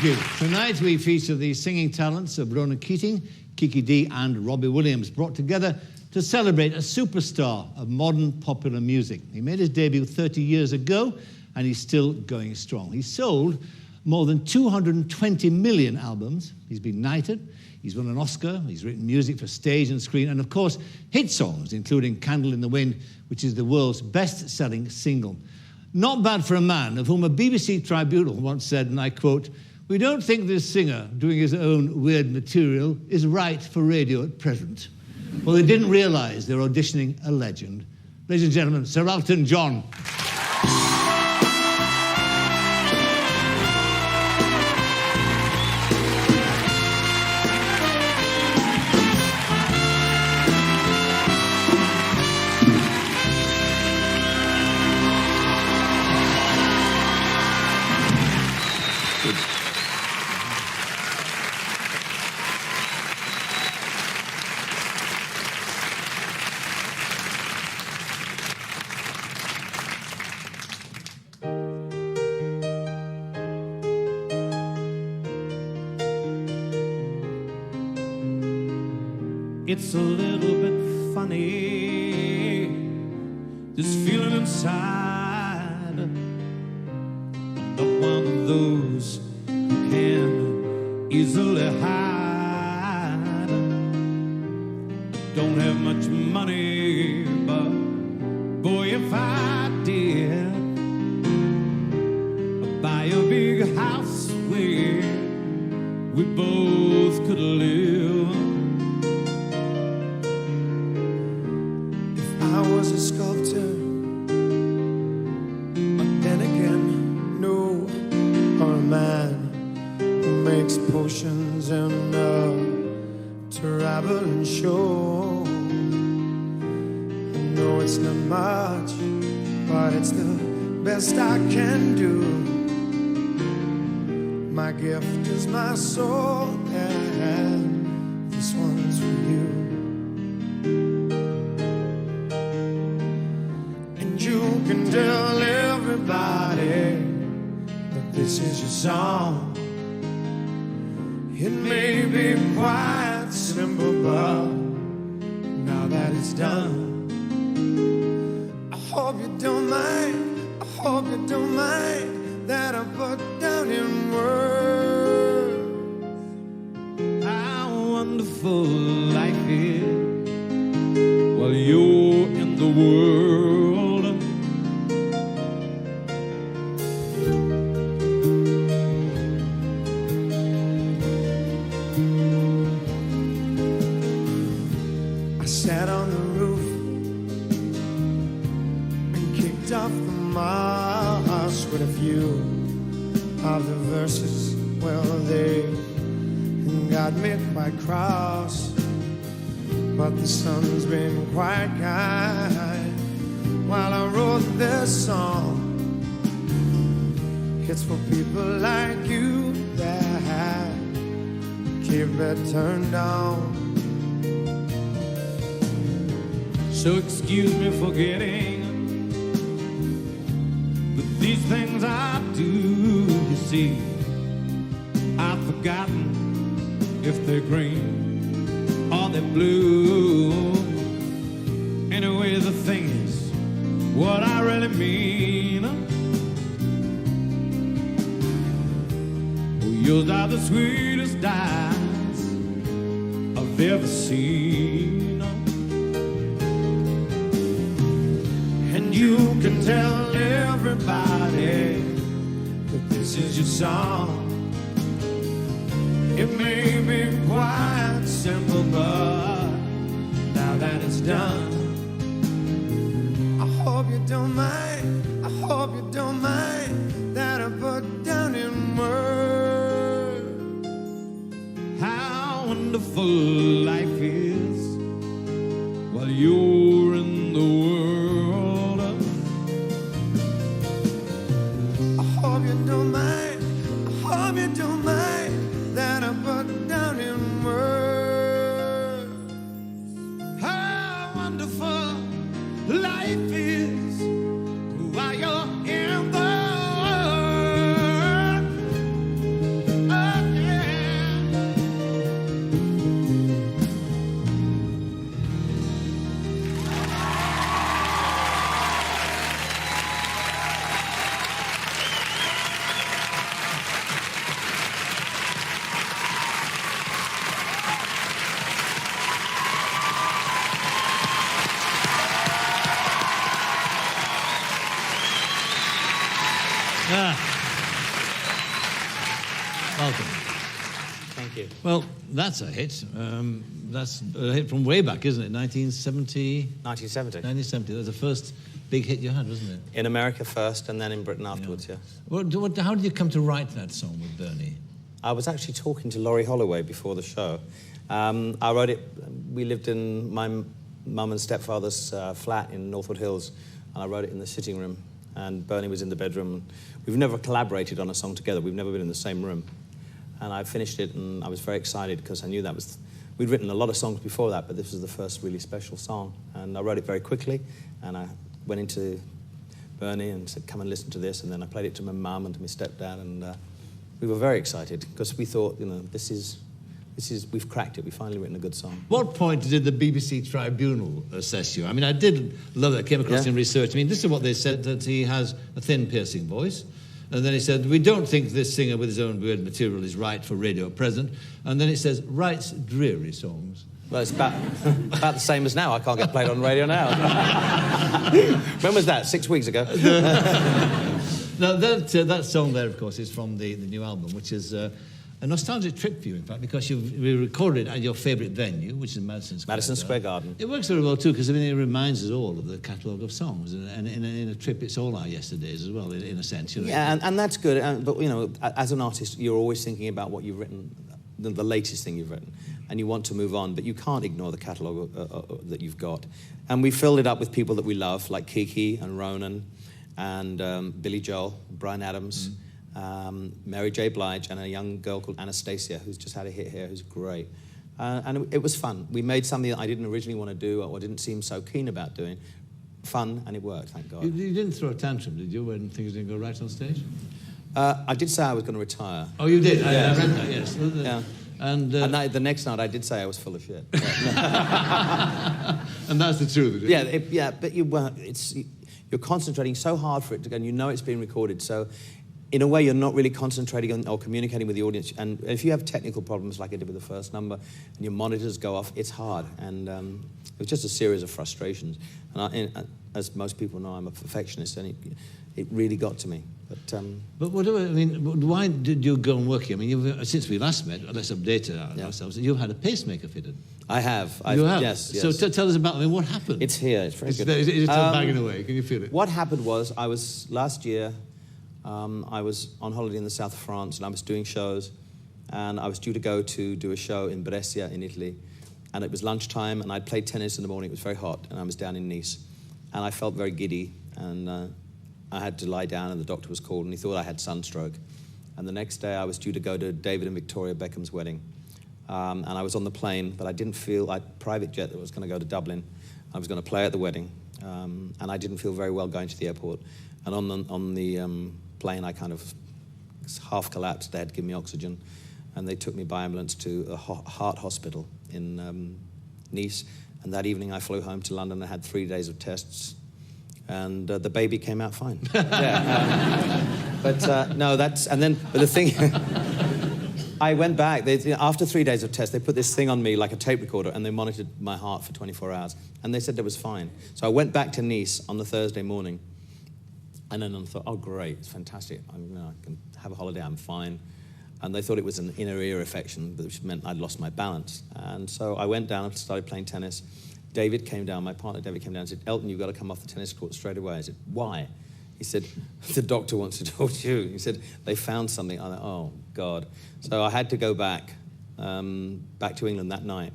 Thank you. Tonight we feature the singing talents of Ronan Keating, Kiki Dee and Robbie Williams, brought together to celebrate a superstar of modern popular music. He made his debut 30 years ago and he's still going strong. He's sold more than 220 million albums. He's been knighted. He's won an Oscar. He's written music for stage and screen, and of course, hit songs, including Candle in the Wind, which is the world's best-selling single. Not bad for a man of whom a BBC tribunal once said, and I quote, "We don't think this singer doing his own weird material is right for radio at present." Well, they didn't realise they were auditioning a legend. Ladies and gentlemen, Sir Elton John. It's a little bit funny, this feeling inside. I'm not one of those who can easily hide. Don't have much money, but boy, if I did, I'd buy a big house where we both could live. I was a sculptor, but then again, no, or a man who makes potions and travel and show. I know it's not much, but it's the best I can do. My gift is my soul, and this one's for you. You can tell everybody that this is your song. It may be quite simple, but now that it's done, I hope you don't mind, I hope you don't mind that I put down in words how wonderful life is while you're in the world. Sat on the roof and kicked off the moss with a few of the verses. Well, they got me quite cross, but the sun's been quite kind while I wrote this song. It's for people like you that keep it turned on. So excuse me for getting, but these things I do, you see, I've forgotten if they're green or they're blue. Anyway, the thing is, what I really mean, oh, yours are the sweetest eyes I've ever seen. You can tell everybody that this is your song. It may be quite simple, but now that it's done, I hope you don't mind, I hope you don't mind that I put down in words how wonderful life is while you're in the world. Don't mind, I hope you don't mind that I put down in words how wonderful life is while you're in the world. you. Well, that's a hit. That's a hit from way back, isn't it? 1970? 1970. 1970. That was the first big hit you had, wasn't it? In America first, and then in Britain afterwards, yes. How did you come to write that song with Bernie? I was actually talking to Laurie Holloway before the show. I wrote it, we lived in my mum and stepfather's flat in Northwood Hills, and I wrote it in the sitting room, and Bernie was in the bedroom. We've never collaborated on a song together. We've never been in the same room. And I finished it, and I was very excited because I knew that was... We'd written a lot of songs before that, but this was the first really special song. And I wrote it very quickly, and I went into Bernie and said, come and listen to this, and then I played it to my mum and to my stepdad, and we were very excited because we thought, you know, this is, we've cracked it. We've finally written a good song. What point did the BBC Tribunal assess you? I mean, I did love it. I came across in research. I mean, this is what they said, that he has a thin, piercing voice. And then he said, we don't think this singer with his own weird material is right for radio at present. And then it says, writes dreary songs. Well, it's about the same as now. I can't get played on radio now. When was that? 6 weeks ago? Now, that song there, of course, is from the new album, which is a nostalgic trip for you, in fact, because we recorded it at your favourite venue, which is Madison Square Garden. It works very well, too, because I mean, it reminds us all of the catalogue of songs. And in a trip, it's all our yesterdays as well, in a sense. You know? Yeah, and that's good. But, you know, as an artist, you're always thinking about what you've written, the latest thing you've written, and you want to move on, but you can't ignore the catalogue that you've got. And we filled it up with people that we love, like Kiki and Ronan and Billy Joel, Bryan Adams, Mary J. Blige, and a young girl called Anastasia, who's just had a hit here, who's great. And it was fun. We made something that I didn't originally want to do or didn't seem so keen about doing. Fun, and it worked, thank God. You didn't throw a tantrum, did you, when things didn't go right on stage? I did say I was going to retire. Oh, you did? Yeah. I read that, yes. Yeah. And the next night I did say I was full of shit. And that's the truth, isn't it? Yeah, but you weren't. You're concentrating so hard for it to go, and you know it's being recorded, so in a way you're not really concentrating on or communicating with the audience. And if you have technical problems like I did with the first number, and your monitors go off, it's hard. And it was just a series of frustrations. And as most people know, I'm a perfectionist, and it really got to me. But why did you go and work here? I mean, since we last met, let's update ourselves. You've had a pacemaker fitted. I have. You have? Yes. So tell us about, what happened? It's here. It's very good. It's still bagging away. Can you feel it? What happened was, last year, I was on holiday in the south of France, and I was doing shows, and I was due to go to do a show in Brescia in Italy, and it was lunchtime, and I'd played tennis in the morning. It was very hot, and I was down in Nice, and I felt very giddy, and I had to lie down, and the doctor was called, and he thought I had sunstroke. And the next day, I was due to go to David and Victoria Beckham's wedding. And I was on the plane, but I didn't feel, private jet that was going to go to Dublin. I was going to play at the wedding, and I didn't feel very well going to the airport. And on the plane, I kind of half collapsed. They had to give me oxygen, and they took me by ambulance to a heart hospital in Nice. And that evening, I flew home to London and had 3 days of tests. And the baby came out fine. But the thing, I went back. After 3 days of tests, they put this thing on me like a tape recorder, and they monitored my heart for 24 hours. And they said it was fine. So I went back to Nice on the Thursday morning, and then I thought, oh, great, it's fantastic. I can have a holiday, I'm fine. And they thought it was an inner ear infection, which meant I'd lost my balance. And so I went down and started playing tennis. David came down, my partner David came down and said, Elton, you've got to come off the tennis court straight away. I said, why? He said, the doctor wants to talk to you. He said, they found something. I thought, oh, God. So I had to go back to England that night,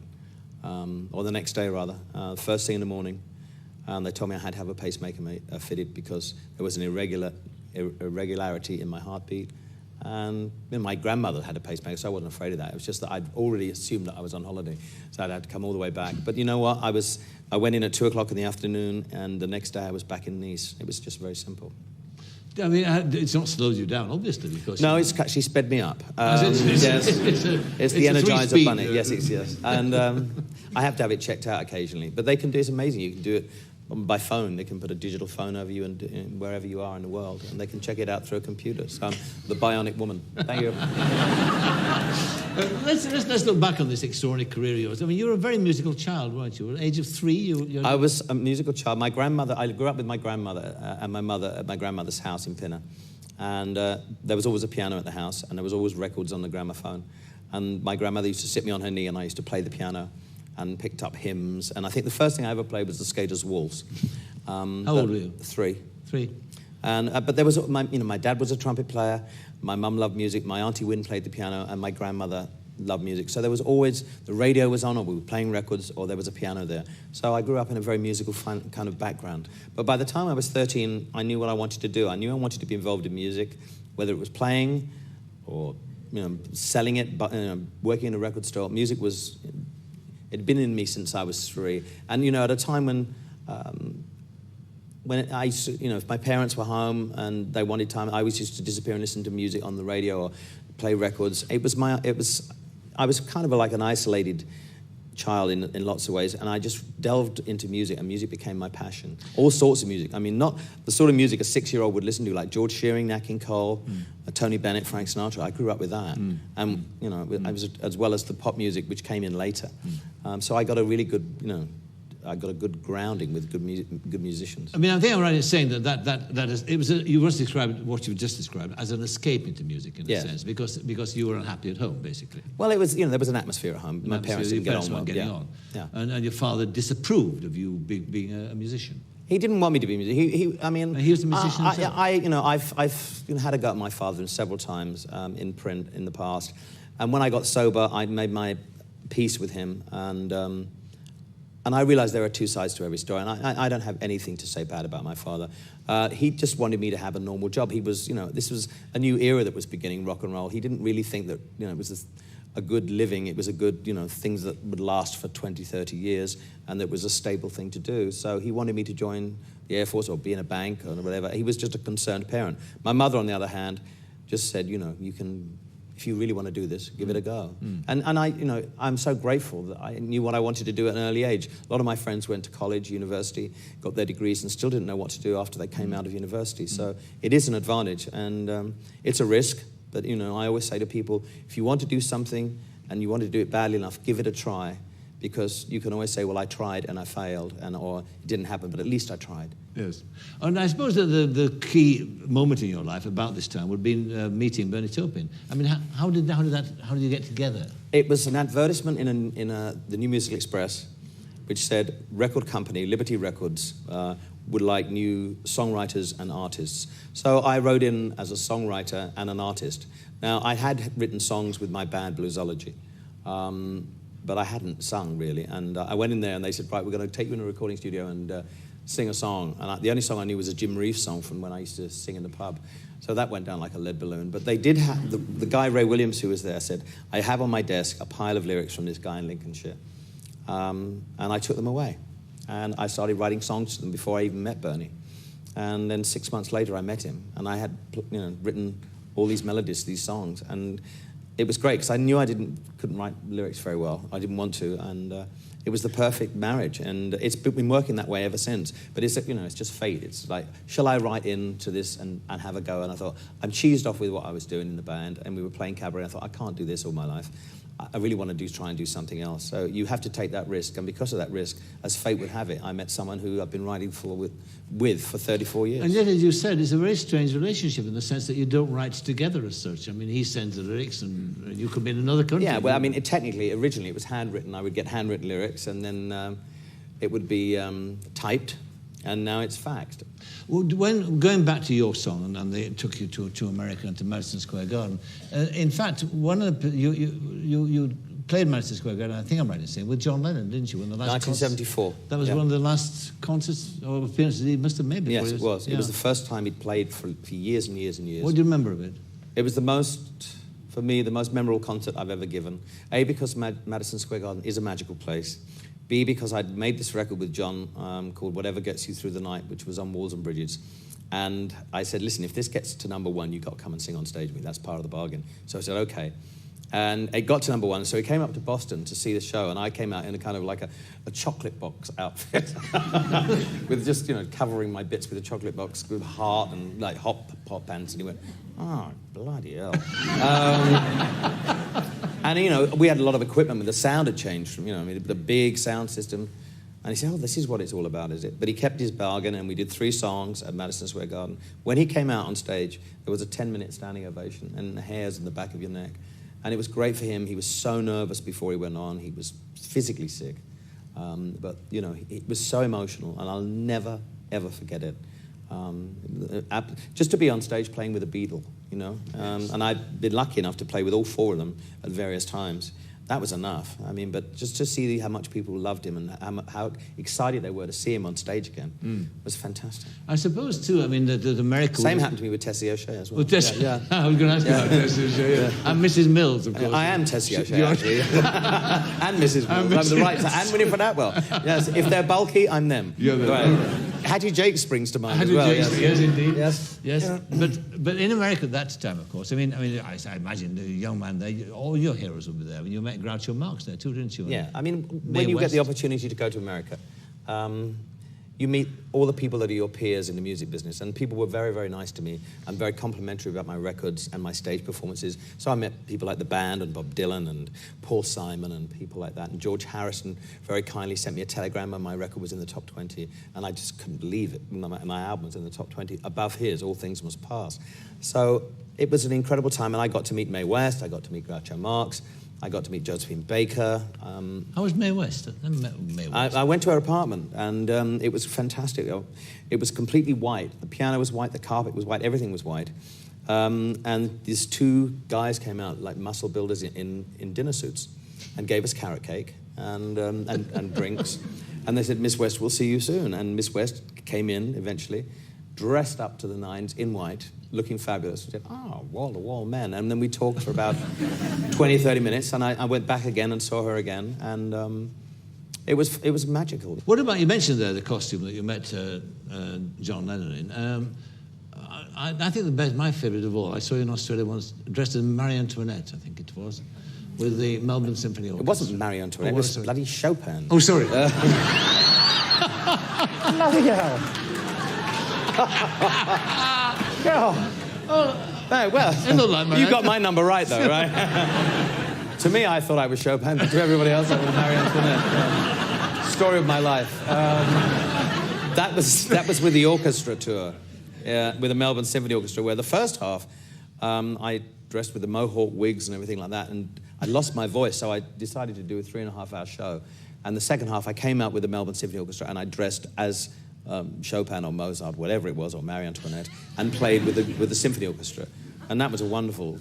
or the next day, rather, first thing in the morning. They told me I had to have a pacemaker fitted because there was an irregularity in my heartbeat. And my grandmother had a pacemaker, so I wasn't afraid of that. It was just that I'd already assumed that I was on holiday, so I'd had to come all the way back. But you know what? I went in at 2 o'clock in the afternoon, and the next day I was back in Nice. It was just very simple. I mean, it's not slowed you down, obviously, because... No, it's actually sped me up. It's the Energizer Bunny. Yes, yes. And I have to have it checked out occasionally. But they can do, it's amazing. You can do it by phone. They can put a digital phone over you and wherever you are in the world, and they can check it out through a computer. So I'm the bionic woman. Thank you. Let's look back on this extraordinary career of yours. I mean, you were a very musical child, weren't you? At the age of 3, I was a musical child. My grandmother, I grew up with my grandmother and my mother at my grandmother's house in Pinner. And there was always a piano at the house, and there was always records on the gramophone. And my grandmother used to sit me on her knee, and I used to play the piano and picked up hymns. And I think the first thing I ever played was the Skater's Waltz. How old were you? 3. 3. And but there was my dad was a trumpet player. My mum loved music. My Auntie Wynne played the piano, and my grandmother loved music. So there was always, the radio was on, or we were playing records, or there was a piano there. So I grew up in a very musical kind of background. But by the time I was 13, I knew what I wanted to do. I knew I wanted to be involved in music, whether it was playing or selling it, but working in a record store. Music was, it had been in me since I was 3. And at a time when I used to, if my parents were home and they wanted time, I always used to disappear and listen to music on the radio or play records. I was kind of like an isolated child in lots of ways, and I just delved into music, and music became my passion. All sorts of music. I mean, not the sort of music a 6-year-old would listen to, like George Shearing, Nat King Cole, Tony Bennett, Frank Sinatra. I grew up with that, and I was, as well as the pop music, which came in later. So I got a really good, I got a good grounding with good musicians. I mean, I think I'm right in saying that is, it was you once described what you just described as an escape into music in a sense, because you were unhappy at home, basically. Well, it was, there was an atmosphere at home. My parents didn't get on. Yeah. And your father disapproved of you being a musician. He didn't want me to be a musician. He was a musician himself. I've had a go at my father several times in print in the past, and when I got sober, I made my peace with him, and I realized there are two sides to every story, and I don't have anything to say bad about my father. He just wanted me to have a normal job. He was, this was a new era that was beginning, rock and roll. He didn't really think that, it was a good living. It was a good, things that would last for 20, 30 years, and that was a stable thing to do. So he wanted me to join the Air Force or be in a bank or whatever. He was just a concerned parent. My mother, on the other hand, just said, you can, if you really want to do this, give it a go. And I'm so grateful that I knew what I wanted to do at an early age. A lot of my friends went to college, university, got their degrees, and still didn't know what to do after they came out of university. So it is an advantage, and it's a risk. But I always say to people, if you want to do something and you want to do it badly enough, give it a try, because you can always say, well, I tried and I failed, or it didn't happen, but at least I tried. Yes. And I suppose that the key moment in your life about this time would be meeting Bernie Taupin. I mean, how did you get together? It was an advertisement in the New Musical Express, which said record company, Liberty Records, would like new songwriters and artists. So I wrote in as a songwriter and an artist. Now, I had written songs with my band, Bluesology, but I hadn't sung, really. And I went in there and they said, right, we're going to take you in a recording studio and sing a song. And the only song I knew was a Jim Reeves song from when I used to sing in the pub. So that went down like a lead balloon. But they did have, the guy, Ray Williams, who was there, said, I have on my desk a pile of lyrics from this guy in Lincolnshire. And I took them away. And I started writing songs to them before I even met Bernie. And then 6 months later, I met him. And I had written all these melodies, these songs. And it was great, because I knew couldn't write lyrics very well. I didn't want to. And it was the perfect marriage. And it's been working that way ever since. But it's, it's just fate. It's like, shall I write into this and have a go? And I thought, I'm cheesed off with what I was doing in the band. And we were playing cabaret. I thought, I can't do this all my life. I really want to try and do something else. So you have to take that risk. And because of that risk, as fate would have it, I met someone who I've been writing with for 34 years. And yet, as you said, it's a very strange relationship in the sense that you don't write together as such. I mean, he sends the lyrics and you could be in another country. Yeah, well, I mean, originally it was handwritten. I would get handwritten lyrics, and then it would be typed, and now it's faxed. Well, when going back to your song, and they took you to America and to Madison Square Garden. In fact, one of the you played Madison Square Garden, I think I'm right in saying, with John Lennon, didn't you? In the last 1974. That was one of the last concerts or appearances he must have made before. Yes, it was. Yeah. It was the first time he'd played for years and years and years. What do you remember of it? It was for me, the most memorable concert I've ever given. A, because Madison Square Garden is a magical place. B, because I'd made this record with John called Whatever Gets You Through the Night, which was on Walls and Bridges. And I said, listen, if this gets to #1, you've got to come and sing on stage with me. That's part of the bargain. So I said, okay. And it got to #1, so he came up to Boston to see the show, and I came out in a kind of like a chocolate box outfit with just, covering my bits with a chocolate box with heart and like hot pants. And he went, oh, bloody hell. And, we had a lot of equipment, but the sound had changed from, the big sound system. And he said, oh, this is what it's all about, is it? But he kept his bargain, and we did 3 songs at Madison Square Garden. When he came out on stage, there was a 10-minute standing ovation, and the hairs in the back of your neck. And it was great for him. He was so nervous before he went on. He was physically sick. But, you know, it was so emotional, and I'll never, ever forget it. Just to be on stage playing with a Beatle, you know. And I've been lucky enough to play with all four of them at various times. That was enough. I mean, but just to see how much people loved him and how excited they were to see him on stage again was fantastic. I suppose, too, I mean, the America... Same happened to me with Tessie O'Shea as well. Yeah. I was going to ask you about Tessie O'Shea. Yeah. And Mrs. Mills, of course. I am Tessie O'Shea, actually. And Mrs. Mills. I'm the right side. And Winifred Atwell. Yes, if they're bulky, I'm them. Right. Hattie Jake springs to mind as well. Yes, indeed. Yes. Yeah. But in America at that time, of course, I imagine the young man there, all your heroes would be there. You met Groucho Marx there too, didn't you? Yeah, I mean, when you get the opportunity to go to America, you meet all the people that are your peers in the music business, and people were very, very nice to me and very complimentary about my records and my stage performances. So I met people like the band and Bob Dylan and Paul Simon and people like that. And George Harrison very kindly sent me a telegram and my record was in the top 20, and I just couldn't believe it. My album was in the top 20, above his, All Things Must Pass. So it was an incredible time, and I got to meet Mae West, I got to meet Groucho Marx, I got to meet Josephine Baker. How was Mae West? Mae West. I went to her apartment, and it was fantastic. It was completely white. The piano was white, the carpet was white, everything was white. And these two guys came out, like muscle builders in dinner suits, and gave us carrot cake and drinks. And they said, "Miss West, we'll see you soon." And Miss West came in eventually, dressed up to the nines in white, looking fabulous. We said, wall-to-wall men. And then we talked for about 20, 30 minutes, and I went back again and saw her again, and it was magical. What about, you mentioned there the costume that you met John Lennon in. I think my favourite of all, I saw you in Australia once, dressed as Marie Antoinette, I think it was, with the Melbourne Symphony Orchestra. It wasn't Marie Antoinette, it was bloody Chopin. Oh, sorry. Bloody hell. No, well, you got my number right, though, right? To me, I thought I was Chopin, but to everybody else, I was Marie Antoinette. Yeah. Story of my life. That was with the orchestra tour, with the Melbourne Symphony Orchestra, where the first half, I dressed with the mohawk wigs and everything like that, and I lost my voice, so I decided to do a 3.5-hour show. And the second half, I came out with the Melbourne Symphony Orchestra, and I dressed as Chopin or Mozart, whatever it was, or Marie Antoinette, and played with the symphony orchestra. And that was a wonderful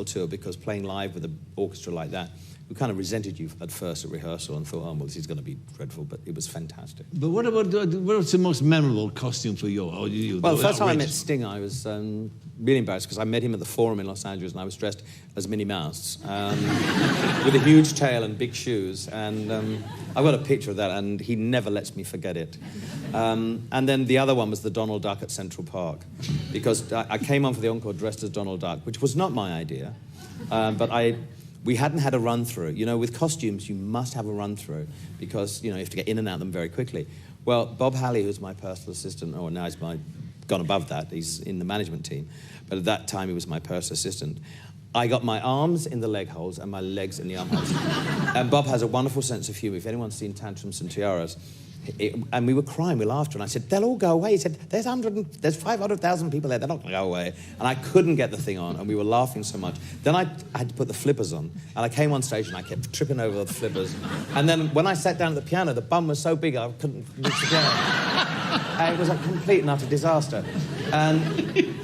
tour, because playing live with an orchestra like that, we kind of resented you at first at rehearsal and thought, oh, well, this is going to be dreadful, but it was fantastic. But what was the most memorable costume for you? Well, the first time I met Sting, I was really embarrassed, because I met him at the Forum in Los Angeles, and I was dressed as Minnie Mouse, with a huge tail and big shoes, and I've got a picture of that, and he never lets me forget it. And then the other one was the Donald Duck at Central Park, because I came on for the encore dressed as Donald Duck, which was not my idea, but we hadn't had a run-through. You know, with costumes, you must have a run-through, because, you know, you have to get in and out of them very quickly. Well, Bob Halley, who's my personal assistant, or now he's gone above that, he's in the management team, but at that time he was my personal assistant. I got my arms in the leg holes and my legs in the armholes. And Bob has a wonderful sense of humour. If anyone's seen Tantrums and Tiaras, and we were crying with laughter, and I said, they'll all go away. He said, there's 500,000 people there, they're not going to go away. And I couldn't get the thing on, and we were laughing so much. Then I had to put the flippers on, and I came on stage and I kept tripping over the flippers. And then when I sat down at the piano, the bum was so big I couldn't reach the piano. It was a complete and utter disaster. And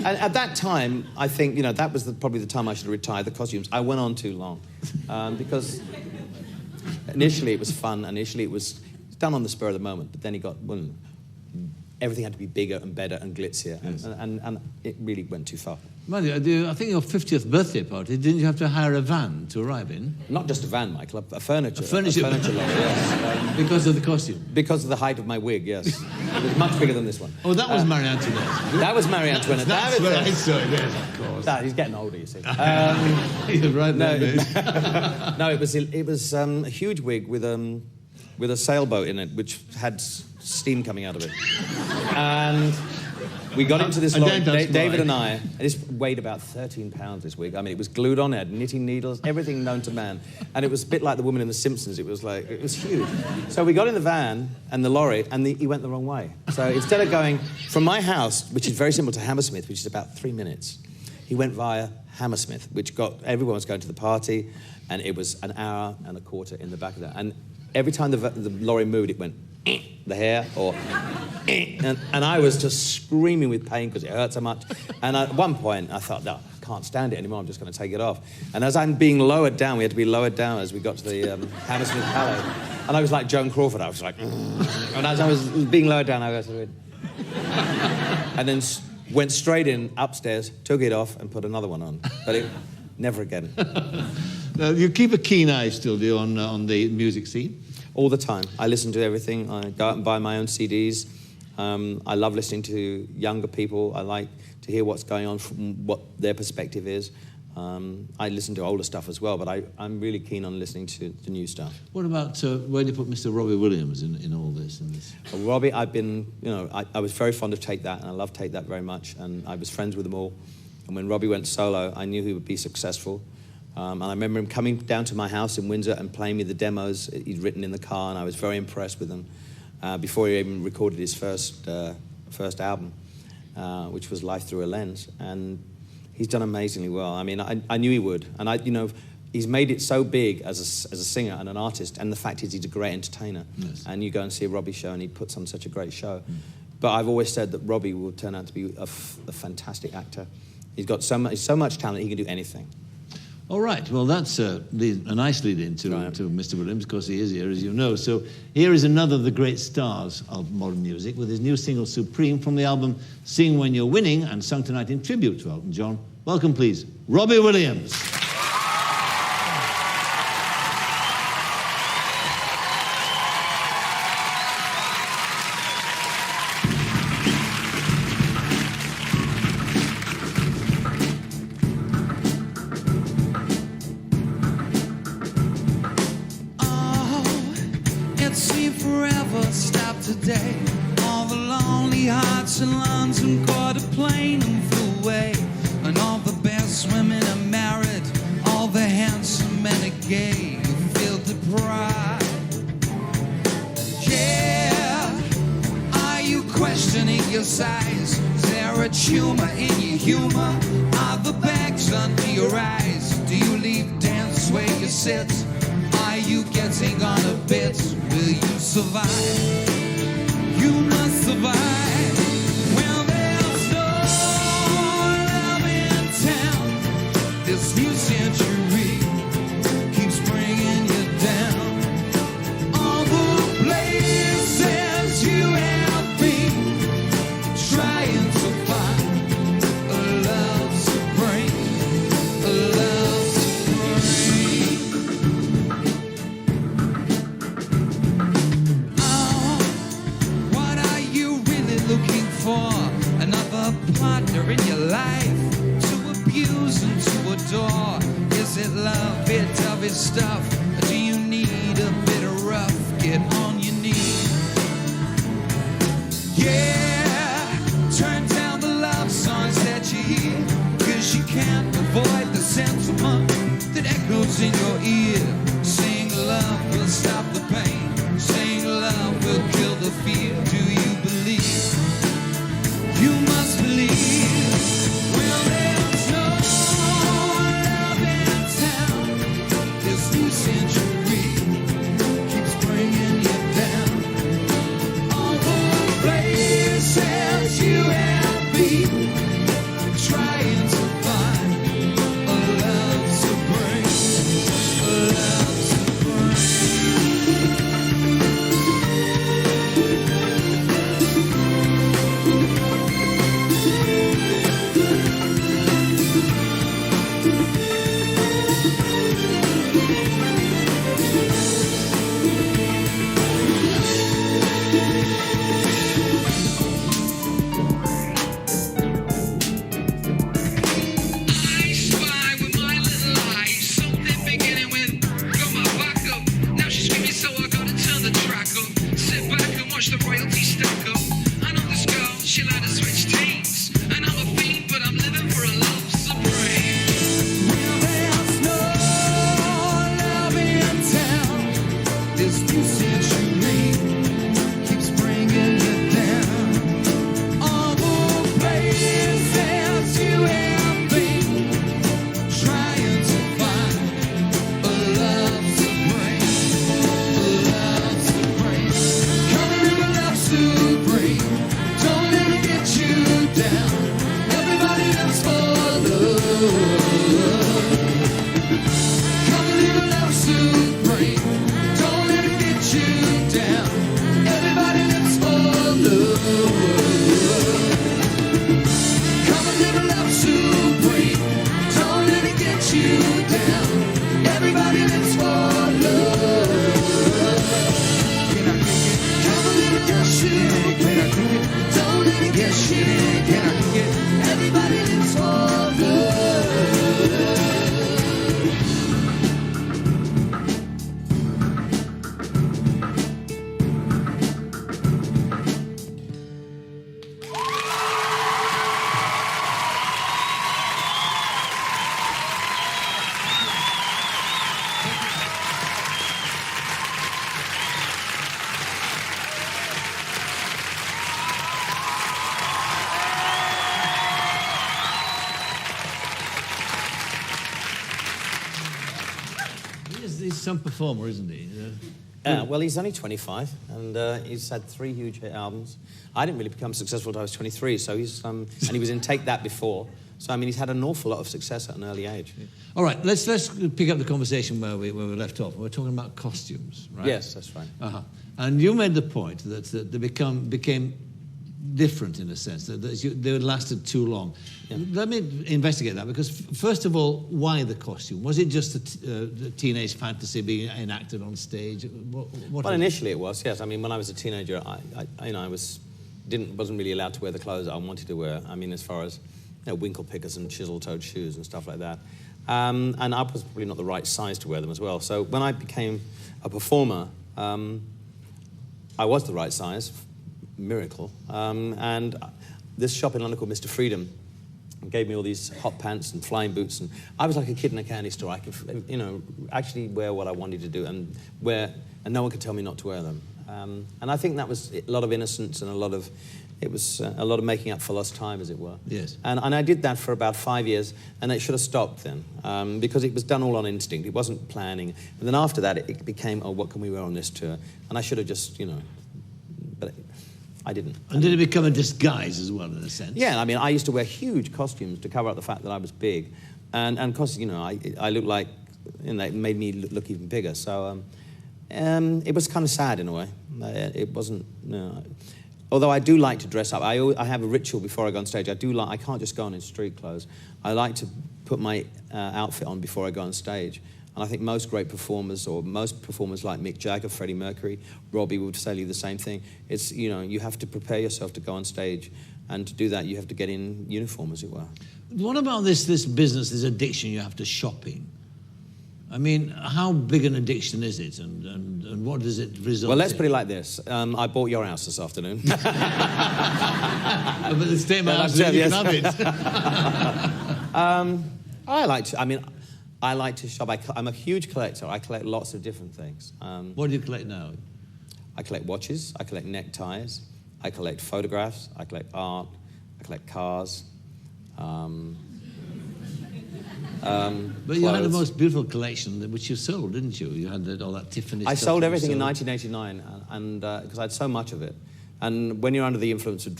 at that time, I think, you know, that was probably the time I should have retired the costumes. I went on too long, because initially it was fun, initially it was done on the spur of the moment, but then everything had to be bigger and better and glitzier, yes. and it really went too far. Well, I think your 50th birthday party, didn't you have to hire a van to arrive in? Not just a van, Michael, a furniture lorry, yes. Because of the costume? Because of the height of my wig, yes. It was much bigger than this one. Oh, that was Marie Antoinette. That was Marie Antoinette. That's what I saw, yes, of course. He's getting older, you see. He's right there, no, it was a huge wig with a sailboat in it, which had steam coming out of it. And we got into this lorry, David and I. This weighed about 13 pounds, this wig. I mean, it was glued on, it had knitting needles, everything known to man. And it was a bit like the woman in The Simpsons. It was huge. So we got in the van and the lorry, and he went the wrong way. So instead of going from my house, which is very simple, to Hammersmith, which is about 3 minutes, he went via Hammersmith, which got everyone was going to the party, and it was an hour and a quarter in the back of that. And every time the lorry moved, it went the hair or and I was just screaming with pain because it hurt so much. And at one point, I thought, no, I can't stand it anymore. I'm just going to take it off. And as I'm being lowered down, we had to be lowered down as we got to the Hammersmith Palais. And I was like Joan Crawford. I was like, and as I was being lowered down, I was and then went straight in upstairs, took it off, and put another one on. But it never again. Now, you keep a keen eye still, do you, on the music scene? All the time. I listen to everything. I go out and buy my own CDs. I love listening to younger people. I like to hear what's going on from what their perspective is. I listen to older stuff as well, but I'm really keen on listening to new stuff. What about where do you put Mr. Robbie Williams in all this? Well, Robbie, I've been, I was very fond of Take That, and I love Take That very much, and I was friends with them all. And when Robbie went solo, I knew he would be successful. And I remember him coming down to my house in Windsor and playing me the demos he'd written in the car, and I was very impressed with them before he even recorded his first album, which was Life Through a Lens. And he's done amazingly well. I mean, I knew he would. And he's made it so big as a singer and an artist, and the fact is he's a great entertainer. Yes. And you go and see a Robbie show, and he puts on such a great show. But I've always said that Robbie will turn out to be a fantastic actor. He's got so much talent, he can do anything. All right, well, that's a nice lead-in to Mr. Williams, because he is here, as you know. So here is another of the great stars of modern music with his new single, Supreme, from the album Sing When You're Winning, and sung tonight in tribute to Elton John. Welcome, please, Robbie Williams. Today, all the lonely hearts in London caught a plane and flew away, and all the best women are married, all the handsome men are gay. You feel deprived. Yeah, are you questioning your size? Is there a tumor in your humor? Are the bags under your eyes? Do you leave dance where you sit? Are you getting on a bit? Will you survive? You must survive. Well, there's no love in town. This new century keeps bringing you down. All the places you have been, trying to find a love supreme, a love looking for another partner in your life to abuse and to adore. Is it love, bit of his stuff, or do you need a bit of rough? Get on your knees. Yeah, turn down the love songs that you hear, 'cause you can't avoid the sentiment that echoes in your ear. Sing love will stop the pain, sing love will kill the fear. Do you believe? You must believe. Well, there's no love in town. This new century keeps bringing you down. All the places you have been, trying to find a love supreme, a love supreme. All the places you have been, some performer, isn't he? Well, he's only 25, and he's had 3 huge hit albums. I didn't really become successful until I was 23, so he's and he was in Take That before. So I mean, he's had an awful lot of success at an early age. All right, let's pick up the conversation where we left off. We're talking about costumes, right? Yes, that's right. And you made the point that they became different in a sense, that they lasted too long. Yeah. Let me investigate that, because first of all, why the costume? Was it just the teenage fantasy being enacted on stage? Well, initially it was, yes. I mean, when I was a teenager, I wasn't really allowed to wear the clothes I wanted to wear. I mean, as far as winkle pickers and chisel-toed shoes and stuff like that. And I was probably not the right size to wear them as well. So when I became a performer, I was the right size, miracle. And this shop in London called Mr. Freedom gave me all these hot pants and flying boots, and I was like a kid in a candy store. I could, actually wear what I wanted to do and no one could tell me not to wear them. And I think that was a lot of innocence and a lot of making up for lost time, as it were. Yes. And I did that for about 5 years, and it should have stopped then, because it was done all on instinct. It wasn't planning. And then after that, it became, oh, what can we wear on this tour? And I should have just, but I didn't. And did it become a disguise as well, in a sense? Yeah, I mean, I used to wear huge costumes to cover up the fact that I was big. And because, I looked like, it made me look even bigger. So it was kind of sad in a way. It wasn't, although I do like to dress up. I have a ritual before I go on stage. I can't just go on in street clothes. I like to put my outfit on before I go on stage. And I think most great performers, or most performers like Mick Jagger, Freddie Mercury, Robbie would tell you the same thing. It's, you have to prepare yourself to go on stage. And to do that, you have to get in uniform, as it were. What about this business, this addiction you have to shopping? I mean, how big an addiction is it, and what does it result in? Well, let's put it like this. I bought your house this afternoon. But the same house that you can have it. I like to shop. I'm a huge collector. I collect lots of different things. What do you collect now? I collect watches. I collect neckties. I collect photographs. I collect art. I collect cars. But you had the most beautiful collection, which you sold, didn't you? You had all that Tiffany stuff. I sold everything in 1989, and because I had so much of it. And when you're under the influence of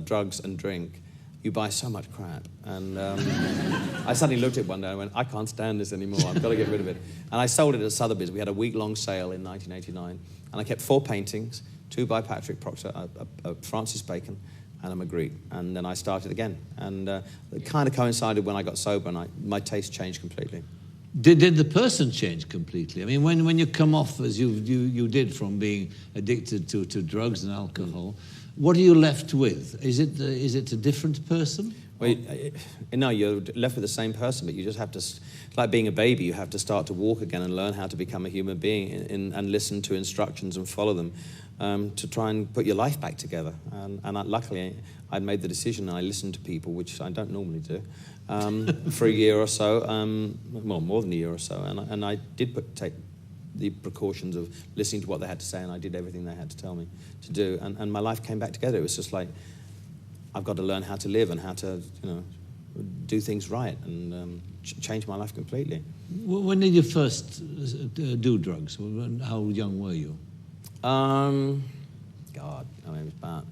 drugs and drink, you buy so much crap. And I suddenly looked at it one day and I went, I can't stand this anymore. I've got to get rid of it. And I sold it at Sotheby's. We had a week-long sale in 1989. And I kept 4 paintings, 2 by Patrick Proctor, a Francis Bacon, and a Magritte. And then I started again. And it kind of coincided when I got sober, and my taste changed completely. Did the person change completely? I mean, when you come off, as you did, from being addicted to drugs and alcohol, what are you left with? Is it a different person? Well, no, you're left with the same person, but you just have to, like being a baby, you have to start to walk again and learn how to become a human being and listen to instructions and follow them to try and put your life back together. Luckily, I made the decision and I listened to people, which I don't normally do, for a year or so, well, more than a year or so, and I did take the precautions of listening to what they had to say, and I did everything they had to tell me to do, and my life came back together. It was just like, I've got to learn how to live and how to, do things right, and change my life completely. When did you first do drugs? How young were you? God, I mean, it was about,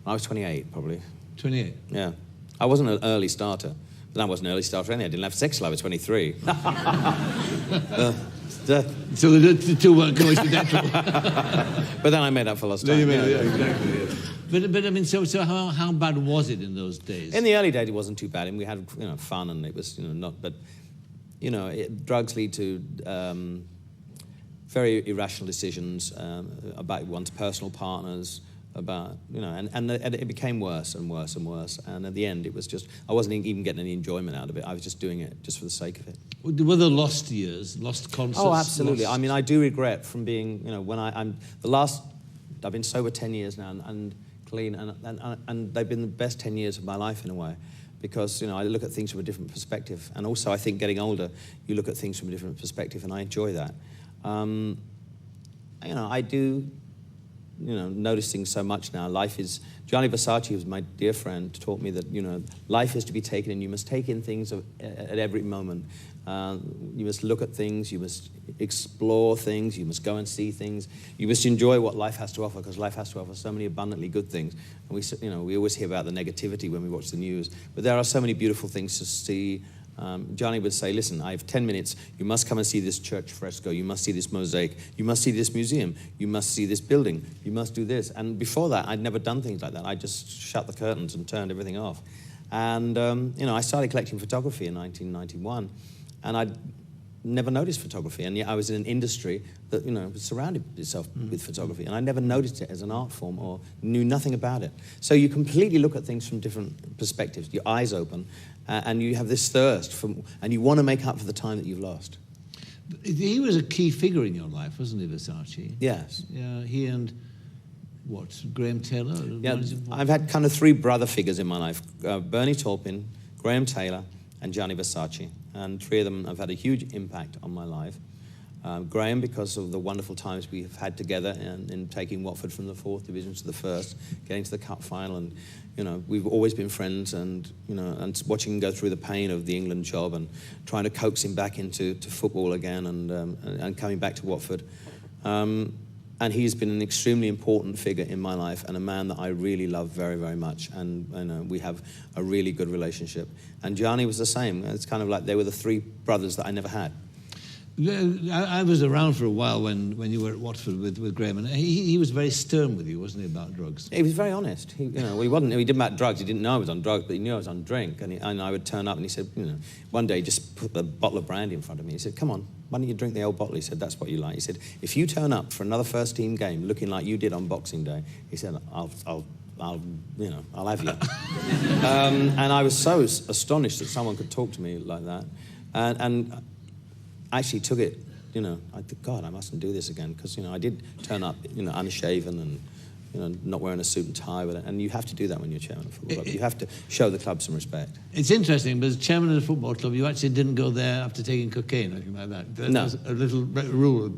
I was 28, probably. 28? Yeah. I wasn't an early starter. But I wasn't an early starter anyway. I didn't have sex till I was 23. So the two weren't coincidental. But then I made up for lost time. Yeah, exactly. Yeah. But I mean, so how bad was it in those days? In the early days, it wasn't too bad, and we had fun, and it was not. But drugs lead to very irrational decisions about one's personal partners, about and it became worse and worse and worse. And at the end, it was just I wasn't even getting any enjoyment out of it. I was just doing it just for the sake of it. Were there lost years, lost concerts? Oh, absolutely. I mean, I do regret from being when I've been sober 10 years now and clean, and they've been the best 10 years of my life in a way, because I look at things from a different perspective, and also I think getting older, you look at things from a different perspective, and I enjoy that. I do noticing so much now. Life is, Gianni Versace, who's my dear friend, taught me that, life is to be taken in. You must take in things at every moment. You must look at things, you must explore things, you must go and see things. You must enjoy what life has to offer, because life has to offer so many abundantly good things. And we always hear about the negativity when we watch the news, but there are so many beautiful things to see. Johnny would say, listen, I have 10 minutes. You must come and see this church fresco. You must see this mosaic. You must see this museum. You must see this building. You must do this. And before that, I'd never done things like that. I just shut the curtains and turned everything off. And, I started collecting photography in 1991, and I'd never noticed photography. And yet I was in an industry that, surrounded itself with photography. And I never noticed it as an art form or knew nothing about it. So you completely look at things from different perspectives. Your eyes open. And you have this thirst, and you want to make up for the time that you've lost. He was a key figure in your life, wasn't he, Versace? Yes. Yeah, he and, Graham Taylor? Yeah, I've had kind of three brother figures in my life. Bernie Taupin, Graham Taylor, and Gianni Versace. And three of them have had a huge impact on my life. Graham, because of the wonderful times we've had together in taking Watford from the 4th division to the 1st, getting to the cup final, and we've always been friends, and and watching him go through the pain of the England job and trying to coax him back into football again, and coming back to Watford. And he's been an extremely important figure in my life, and a man that I really love very, very much. And we have a really good relationship. And Gianni was the same. It's kind of like they were the three brothers that I never had. I was around for a while when you were at Watford with Graham, and he was very stern with you, wasn't he, about drugs? He was very honest. He did about drugs. He didn't know I was on drugs, but he knew I was on drink. And I would turn up, and he said, one day he just put a bottle of brandy in front of me. He said, come on, why don't you drink the old bottle? He said, that's what you like. He said, if you turn up for another first team game looking like you did on Boxing Day, he said, I'll have you. And I was so astonished that someone could talk to me like that. And I actually took it, I thought, God, I mustn't do this again, because, I did turn up, unshaven and, not wearing a suit and tie with it. And you have to do that when you're chairman of a football club. You have to show the club some respect. It's interesting, but as chairman of the football club, you actually didn't go there after taking cocaine or anything like that. No. There's a little rule.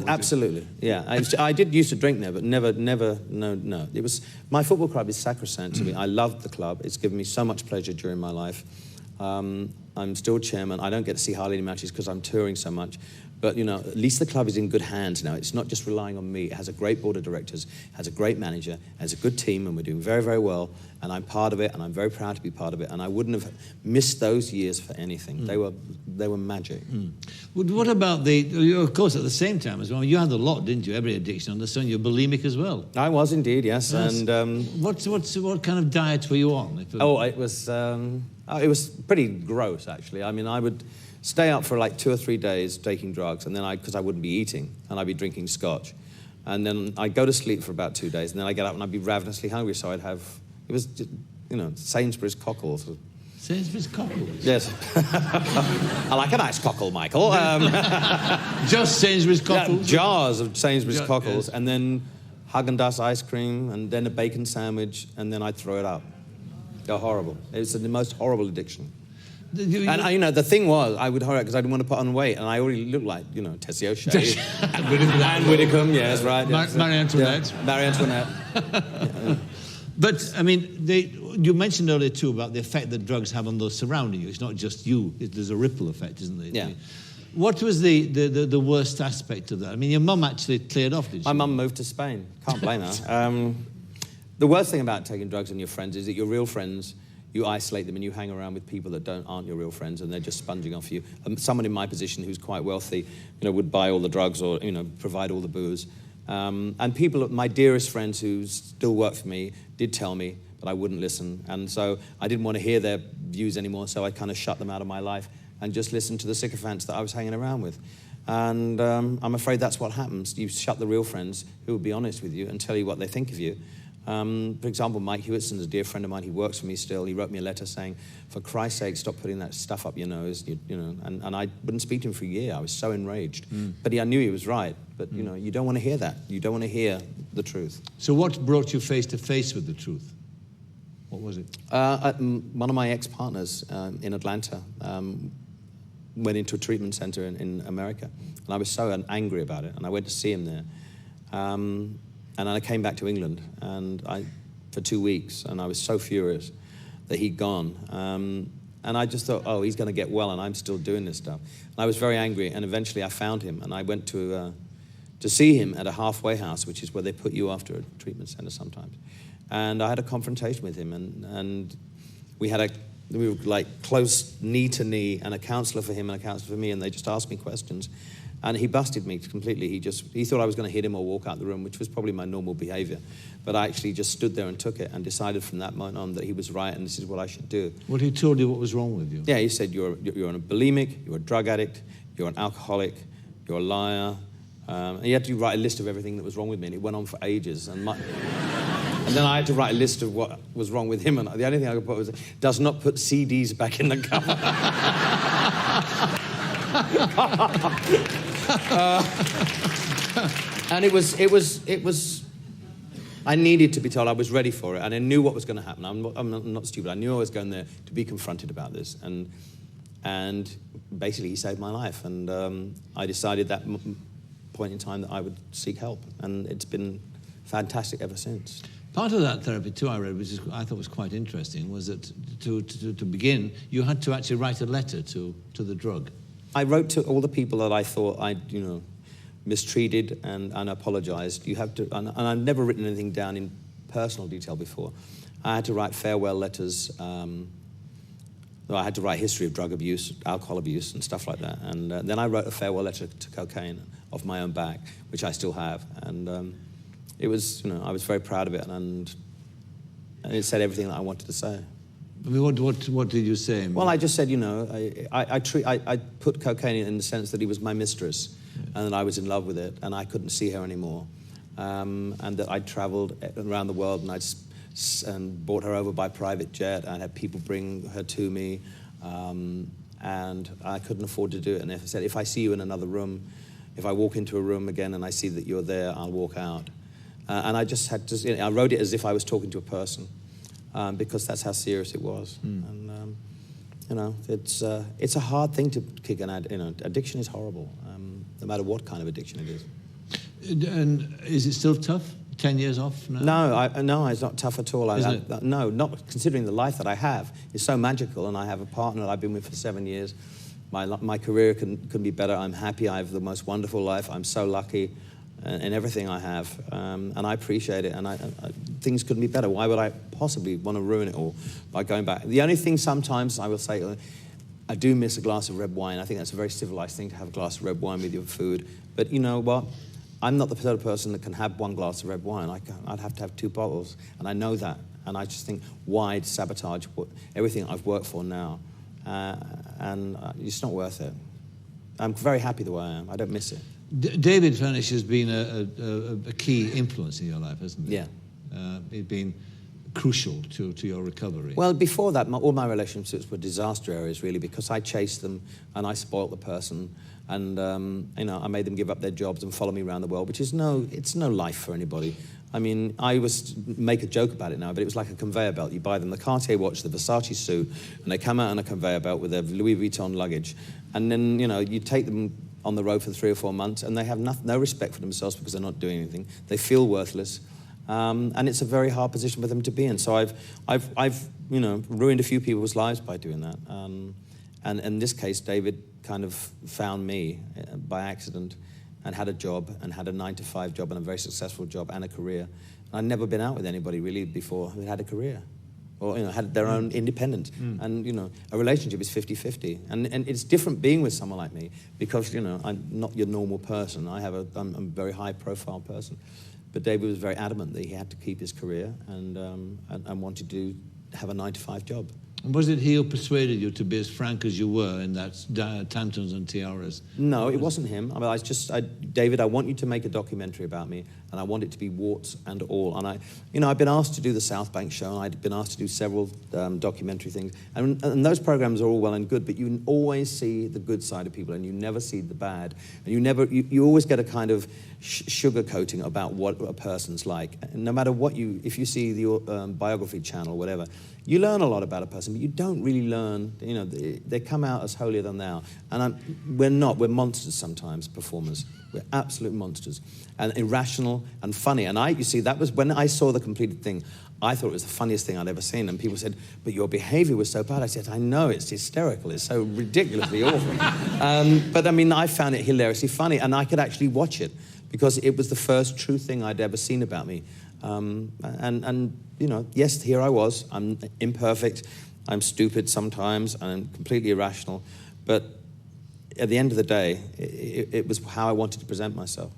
Absolutely, yeah. I did used to drink there, but never, no. It was, my football club is sacrosanct to me. I loved the club. It's given me so much pleasure during my life. I'm still chairman. I don't get to see hardly any matches because I'm touring so much. But, at least the club is in good hands now. It's not just relying on me. It has a great board of directors, has a great manager, has a good team, and we're doing very, very well. And I'm part of it, and I'm very proud to be part of it. And I wouldn't have missed those years for anything. They were magic. What about of course, at the same time as well, you had a lot, didn't you? Every addiction. I understand you're bulimic as well. I was indeed, yes. And what kind of diet were you on? It was pretty gross, actually. I mean, I would stay up for like 2 or 3 days taking drugs, and then because I wouldn't be eating, and I'd be drinking scotch. And then I'd go to sleep for about 2 days, and then I'd get up and I'd be ravenously hungry, so I'd have, it was, Sainsbury's cockles. Sainsbury's cockles? Yes. I like a nice cockle, Michael. Just Sainsbury's cockles? Jars of Sainsbury's cockles, yes. And then Haagen-Dazs ice cream, and then a bacon sandwich, and then I'd throw it up. They're horrible. It was the most horrible addiction. And the thing was, I would hurry because I didn't want to put on weight, and I already looked like, Tessie O'Shea. and Widdicombe, yes, right. Yes. Marie Antoinette. Yeah, Marie Antoinette. Yeah. But, I mean, you mentioned earlier, too, about the effect that drugs have on those surrounding you. It's not just you. There's a ripple effect, isn't there? Yeah. What was the worst aspect of that? I mean, your mum actually cleared off, did she? My mum moved to Spain. Can't blame her. The worst thing about taking drugs and your friends is that your real friends, you isolate them and you hang around with people that aren't your real friends, and they're just sponging off you. Someone in my position who's quite wealthy, would buy all the drugs or, provide all the booze. And people, my dearest friends who still work for me, did tell me, but I wouldn't listen. And so I didn't want to hear their views anymore, so I kind of shut them out of my life and just listened to the sycophants that I was hanging around with. And I'm afraid that's what happens. You shut the real friends who will be honest with you and tell you what they think of you. For example, Mike Hewittson's a dear friend of mine. He works for me still. He wrote me a letter saying, for Christ's sake, stop putting that stuff up your nose. And I wouldn't speak to him for a year. I was so enraged. But I knew he was right. But, you don't want to hear that. You don't want to hear the truth. So what brought you face to face with the truth? What was it? One of my ex-partners in Atlanta went into a treatment center in America. And I was so angry about it. And I went to see him there. And I came back to England for 2 weeks, and I was so furious that he'd gone. And I just thought, oh, he's going to get well, and I'm still doing this stuff. And I was very angry, and eventually I found him, and I went to see him at a halfway house, which is where they put you after a treatment center sometimes. And I had a confrontation with him, and we were like close knee to knee, and a counselor for him and a counselor for me, and they just asked me questions. And he busted me completely. He thought I was going to hit him or walk out the room, which was probably my normal behavior. But I actually just stood there and took it and decided from that moment on that he was right and this is what I should do. Well, he told you what was wrong with you? Yeah, he said, you're a bulimic, you're a drug addict, you're an alcoholic, you're a liar. And he had to write a list of everything that was wrong with me, and it went on for ages. And then I had to write a list of what was wrong with him, and the only thing I could put was, does not put CDs back in the cover. And it was, I needed to be told. I was ready for it, and I knew what was going to happen. I'm not stupid. I knew I was going there to be confronted about this, and basically he saved my life, and I decided that point in time that I would seek help, and it's been fantastic ever since. Part of that therapy too, I read, which I thought was quite interesting, was that to begin, you had to actually write a letter to the drug. I wrote to all the people that I thought I'd, mistreated and apologized. You have to, and I've never written anything down in personal detail before. I had to write farewell letters. I had to write history of drug abuse, alcohol abuse, and stuff like that. And then I wrote a farewell letter to cocaine off my own back, which I still have. And it was, I was very proud of it, and it said everything that I wanted to say. I mean, what did you say? Well, I just said, I put cocaine in the sense that he was my mistress, and that I was in love with it, and I couldn't see her anymore, and that I'd traveled around the world, and brought her over by private jet. I had people bring her to me, and I couldn't afford to do it. And I said, if I see you in another room, if I walk into a room again and I see that you're there, I'll walk out. And I just had to, I wrote it as if I was talking to a person, because that's how serious it was. And, it's a hard thing to kick an addiction is horrible, no matter what kind of addiction it is. And is it still tough? 10 years off now? No, it's not tough at all. Isn't it? No, not considering the life that I have. It's so magical, and I have a partner that I've been with for 7 years. My career can be better. I'm happy. I have the most wonderful life. I'm so lucky in everything I have, and I appreciate it, and things couldn't be better. Why would I possibly want to ruin it all by going back? The only thing sometimes I will say, I do miss a glass of red wine. I think that's a very civilized thing to have a glass of red wine with your food. But you know what? I'm not the sort of person that can have one glass of red wine. I'd have to have 2 bottles, and I know that. And I just think, why sabotage everything I've worked for now? And it's not worth it. I'm very happy the way I am. I don't miss it. David Furnish has been a key influence in your life, hasn't he? Yeah. It's been crucial to your recovery. Well, before that, all my relationships were disaster areas, really, because I chased them and I spoilt the person, and I made them give up their jobs and follow me around the world, which is it's no life for anybody. I mean, I make a joke about it now, but it was like a conveyor belt. You buy them the Cartier watch, the Versace suit, and they come out on a conveyor belt with their Louis Vuitton luggage, and then you take them on the road for 3 or 4 months, and they have no respect for themselves because they're not doing anything. They feel worthless, and it's a very hard position for them to be in. So I've ruined a few people's lives by doing that. And in this case, David kind of found me by accident, and had a job, and had a 9-to-5 job, and a very successful job, and a career. And I'd never been out with anybody really before who had a career, or had their own independence. And a relationship is 50-50, and it's different being with someone like me, because I'm not your normal person. I'm a very high-profile person, but David was very adamant that he had to keep his career and wanted to have a 9-to-5 job. And was it he who persuaded you to be as frank as you were in that Tantrums and Tiaras? No, it wasn't him. I mean, David, I want you to make a documentary about me, and I want it to be warts and all. And I've been asked to do the South Bank show, and I've been asked to do several documentary things. And those programs are all well and good, but you always see the good side of people, and you never see the bad. And you always get a kind of sugar coating about what a person's like. And no matter what if you see the biography channel or whatever, you learn a lot about a person. person, but you don't really learn, you know, they come out as holier than thou. And we're not, we're monsters sometimes, performers. We're absolute monsters. And irrational and funny. And you see, that was when I saw the completed thing, I thought it was the funniest thing I'd ever seen. And people said, but your behavior was so bad. I said, I know, it's hysterical. It's so ridiculously awful. But I mean, I found it hilariously funny, and I could actually watch it because it was the first true thing I'd ever seen about me. And you know, yes, here I was. I'm imperfect. I'm stupid sometimes. I'm completely irrational. But at the end of the day, it was how I wanted to present myself.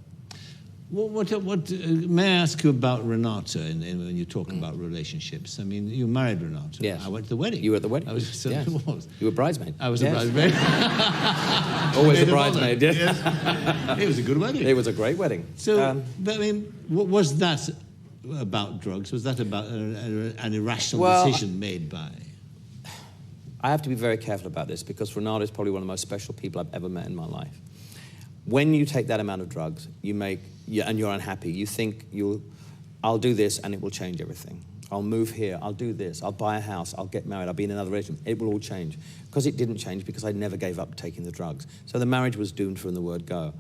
What may I ask you about Renata when you talk about relationships? I mean, you married Renata. Yes. I went to the wedding. You were at the wedding? I was. Certainly was. You were bridesmaid. I was a bridesmaid. Always a bridesmaid, yes. Yes. It was a good wedding. It was a great wedding. So, but I mean, was that about drugs? Was that about an irrational decision made by? I have to be very careful about this because Renata is probably one of the most special people I've ever met in my life. When you take that amount of drugs, and you're unhappy, you think I'll do this and it will change everything. I'll move here, I'll do this, I'll buy a house, I'll get married, I'll be in another relationship. It will all change. Because it didn't change because I never gave up taking the drugs. So the marriage was doomed from the word go.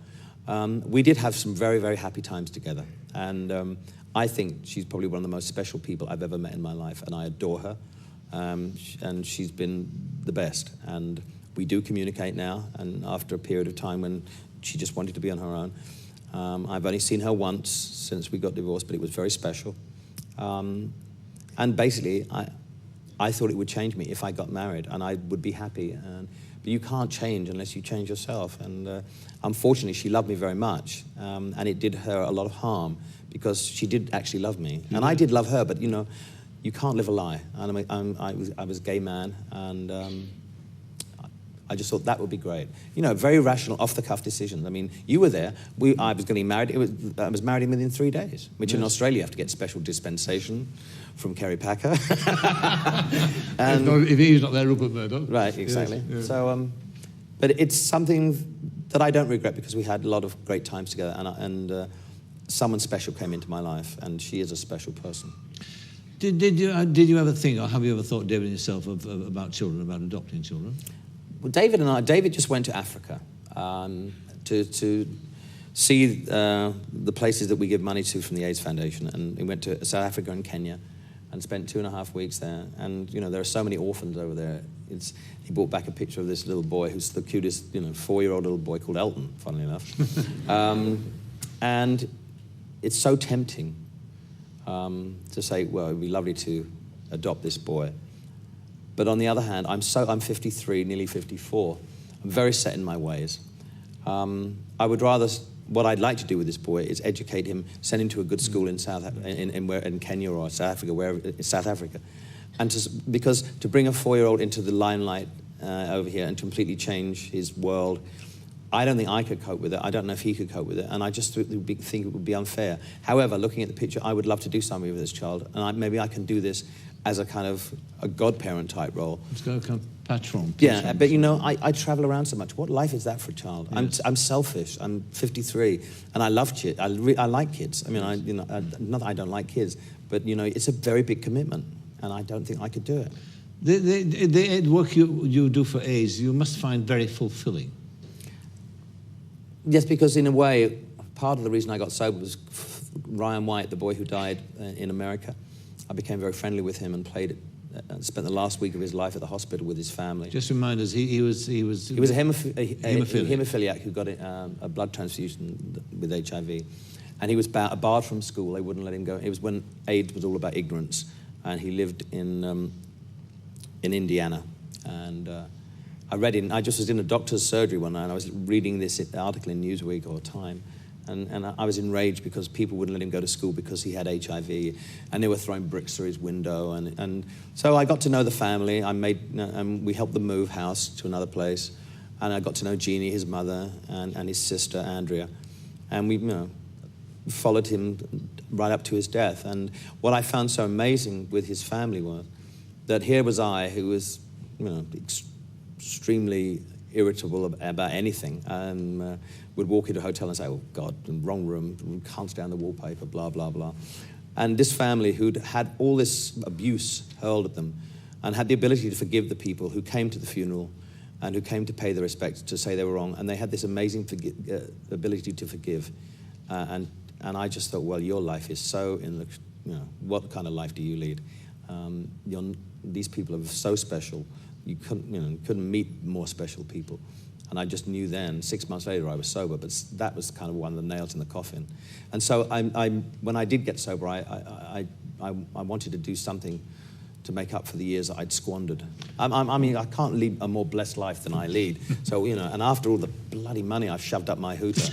We did have some very, very happy times together. And I think she's probably one of the most special people I've ever met in my life, and I adore her. And she's been the best. And we do communicate now, and after a period of time when she just wanted to be on her own. I've only seen her once since we got divorced, but it was very special. And basically, I thought it would change me if I got married, and I would be happy. But you can't change unless you change yourself. And unfortunately, she loved me very much, and it did her a lot of harm because she did actually love me. Mm-hmm. And I did love her, but you know, you can't live a lie. And I was a gay man, and I just thought that would be great. You know, very rational, off-the-cuff decisions. I mean, you were there. I was getting married. I was married within 3 days, which in Australia you have to get special dispensation from Kerry Packer. And if he's not there, Rupert Murdoch. Right, exactly. Yes, yeah. So, but it's something that I don't regret because we had a lot of great times together, and someone special came into my life, and she is a special person. Did you ever think, or have you ever thought, David, yourself, about children, about adopting children? Well, David just went to Africa to see the places that we give money to from the AIDS Foundation, and he went to South Africa and Kenya and spent 2.5 weeks there. And you know, there are so many orphans over there. He brought back a picture of this little boy who's the cutest, 4-year-old little boy called Elton, funnily enough. And it's so tempting to say, well, it'd be lovely to adopt this boy. But on the other hand, I'm 53, nearly 54. I'm very set in my ways. I would rather, what I'd like to do with this boy is educate him, send him to a good school in Kenya or South Africa, and because to bring a 4-year-old into the limelight over here and completely change his world, I don't think I could cope with it. I don't know if he could cope with it, and I just think it would be unfair. However, looking at the picture, I would love to do something with this child, and maybe I can do this as a kind of a godparent type role. It's going to come patron. Yeah, but I travel around so much. What life is that for a child? Yes. I'm selfish. I'm 53, and I love kids. I like kids. I mean, not that I don't like kids, but it's a very big commitment, and I don't think I could do it. The work you do for AIDS, you must find very fulfilling. Yes, because in a way, part of the reason I got sober was Ryan White, the boy who died in America. I became very friendly with him and spent the last week of his life at the hospital with his family. Just remind us, he was a hemophiliac who got a blood transfusion with HIV, and he was barred from school. They wouldn't let him go. It was when AIDS was all about ignorance, and he lived in Indiana. And I just was in a doctor's surgery one night, and I was reading this article in Newsweek or Time. And I was enraged because people wouldn't let him go to school because he had HIV, and they were throwing bricks through his window. And so I got to know the family. And we helped them move house to another place. And I got to know Jeannie, his mother, and his sister, Andrea. And we followed him right up to his death. And what I found so amazing with his family was that here was I, who was extremely irritable about anything, and would walk into a hotel and say, oh God, wrong room, can't stand the wallpaper, blah, blah, blah. And this family who'd had all this abuse hurled at them, and had the ability to forgive the people who came to the funeral and who came to pay their respects, to say they were wrong, and they had this amazing ability to forgive. And I just thought, well, your life is so what kind of life do you lead? These people are so special. You couldn't meet more special people. And I just knew then, 6 months later, I was sober, but that was kind of one of the nails in the coffin. And so when I did get sober, I wanted to do something to make up for the years I'd squandered. I mean, I can't lead a more blessed life than I lead. So, and after all the bloody money I've shoved up my hooter,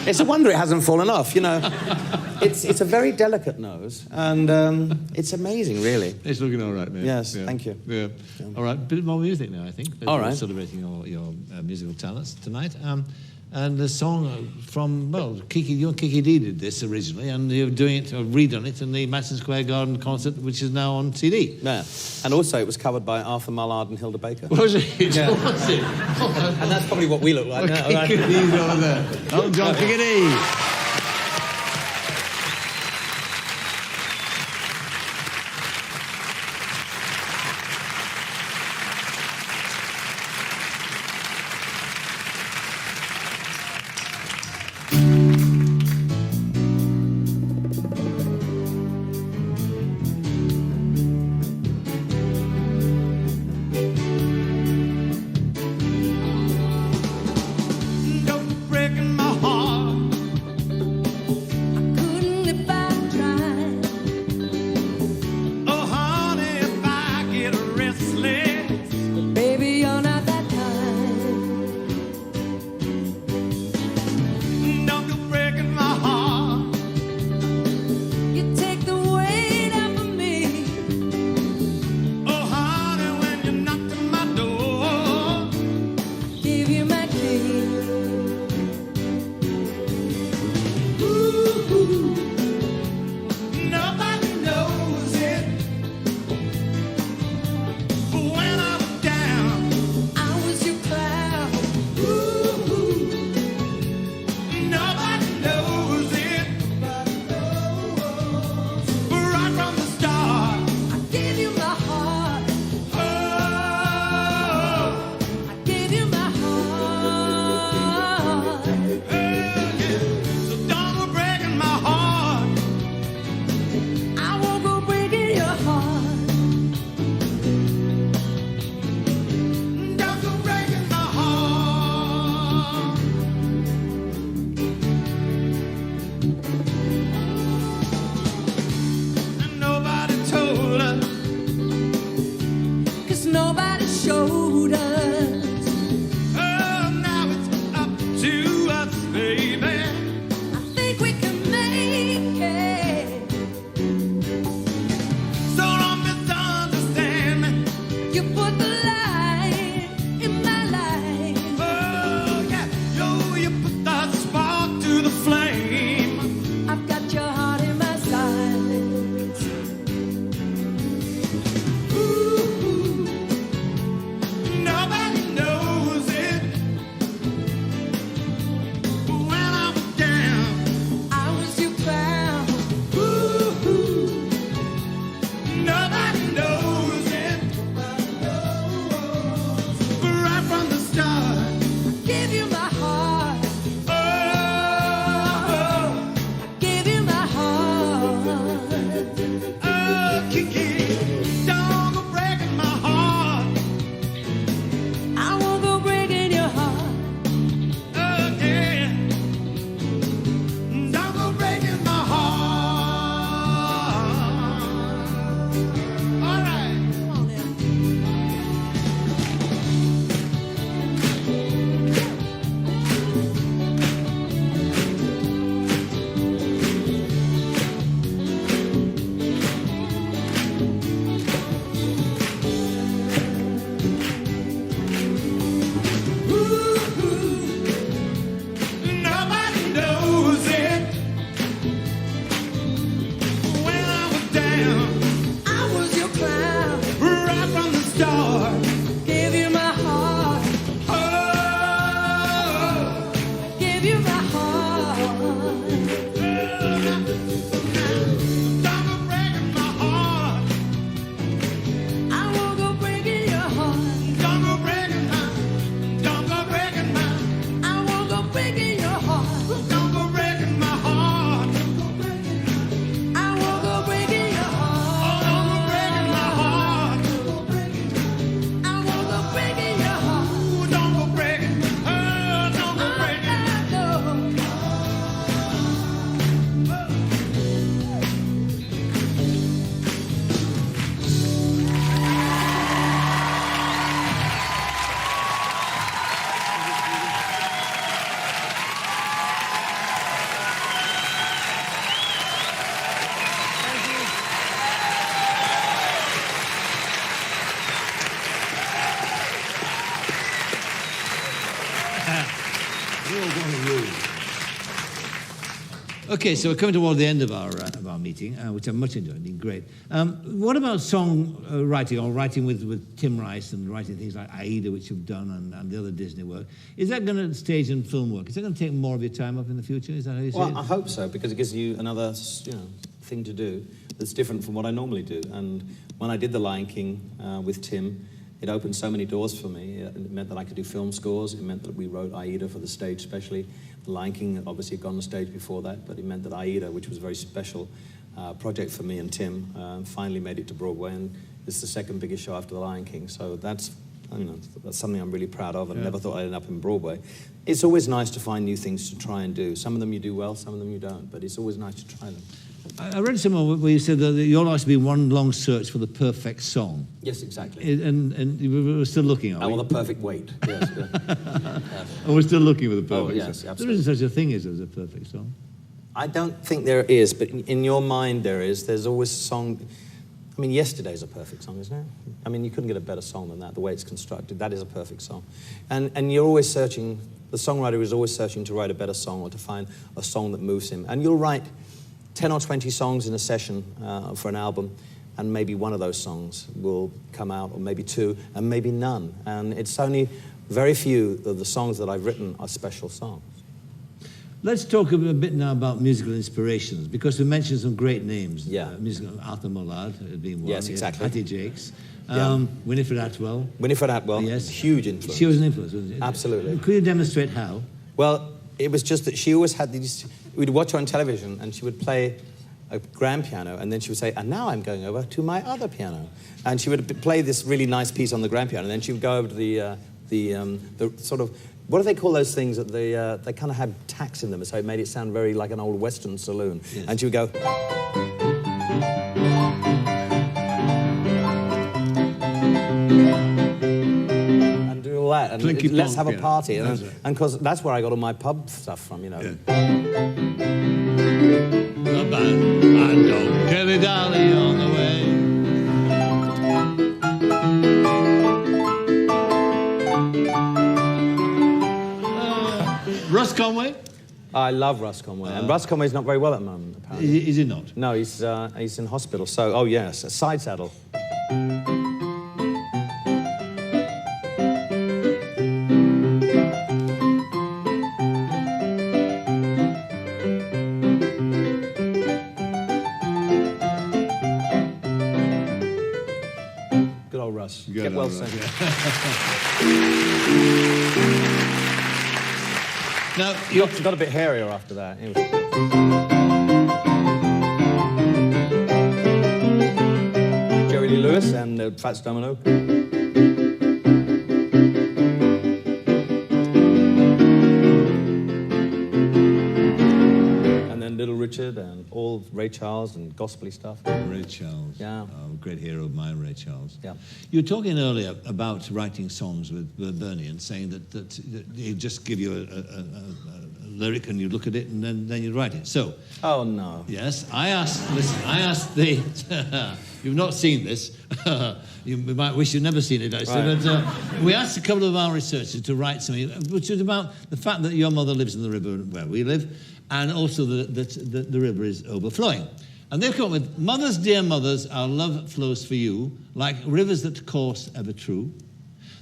it's a wonder it hasn't fallen off, It's a very delicate nose, and it's amazing, really. It's looking all right, man. Yes, thank you. Yeah. All right, a bit more music now, I think. All right. Celebrating your musical talents tonight. And the song from, Kiki D did this originally, and you're doing it, or redone it, in the Madison Square Garden concert, which is now on CD. Yeah, and also it was covered by Arthur Mullard and Hilda Baker. Was it? Yeah. Was it? And that's probably what we look like now, right? Kiki D's over there. Oh, John Kiki D. Okay, so we're coming toward the end of our meeting, which I've much enjoyed. It's been great. What about song writing, or writing with Tim Rice and writing things like Aida, which you've done, and the other Disney work? Is that going to stage and film work? Is that going to take more of your time up in the future? Is that how you see it? Well, I hope so, because it gives you another, thing to do that's different from what I normally do. And when I did The Lion King with Tim, it opened so many doors for me. It meant that I could do film scores. It meant that we wrote Aida for the stage especially. The Lion King obviously had gone on stage before that, but it meant that Aida, which was a very special project for me and Tim, finally made it to Broadway, and it's the second biggest show after The Lion King. So that's something I'm really proud of, and never thought I'd end up in Broadway. It's always nice to find new things to try and do. Some of them you do well, some of them you don't, but it's always nice to try them. I read somewhere where you said that your life's been one long search for the perfect song. Yes, exactly. And we're still looking, are we? Well, the perfect weight, yes. And we're still looking for the perfect yes, song. absolutely. There isn't such a thing as a perfect song. I don't think there is, but in your mind there is. There's always a song. I mean, Yesterday's a perfect song, isn't it? I mean, you couldn't get a better song than that, the way it's constructed. That is a perfect song. And you're always searching, the songwriter is always searching to write a better song or to find a song that moves him. And you'll write 10 or 20 songs in a session for an album, and maybe one of those songs will come out, or maybe two, and maybe none. And it's only very few of the songs that I've written are special songs. Let's talk a bit now about musical inspirations, because we mentioned some great names. Yeah. Musical, Arthur Mullard had been one. Yes, exactly. Hattie Jakes. Yeah. Winifred Atwell. Winifred Atwell, Yes. huge influence. She was an influence, wasn't it? Absolutely. Could you demonstrate how? Well, it was just that she always had these. We'd watch her on television, and she would play a grand piano, and then she would say, "And now I'm going over to my other piano," and she would play this really nice piece on the grand piano, and then she would go over to the sort of, what do they call those things that they kind of had tacks in them, so it made it sound very like an old Western saloon. Yes. And she would go. And Clinky let's plonk, have a party, and right. because that's where I got all my pub stuff from, you know. Yeah. The band, and don't dilly dally on the way. Russ Conway? I love Russ Conway, and Russ Conway's not very well at the moment, apparently. Is he not? No, he's in hospital. So, oh yes, a side saddle. Good old Russ. Good Get old well Russ, soon. Now, You got a bit hairier after that. Jerry Lee Lewis and Fats Domino. And then Little Richard and all Ray Charles and gospel-y stuff. Ray Charles. Yeah. Oh, great hero of mine, Ray Charles. Yeah. You were talking earlier about writing songs with Bernie and saying that he'd just give you a lyric and you look at it and then you write it. So, Oh, no. yes, I asked the... You've not seen this. You might wish you'd never seen it, actually. Right. But we asked a couple of our researchers to write something, which is about the fact that your mother lives in the river where we live, and also that the river is overflowing. And they've come up with, mothers, dear mothers, our love flows for you, like rivers that course ever true.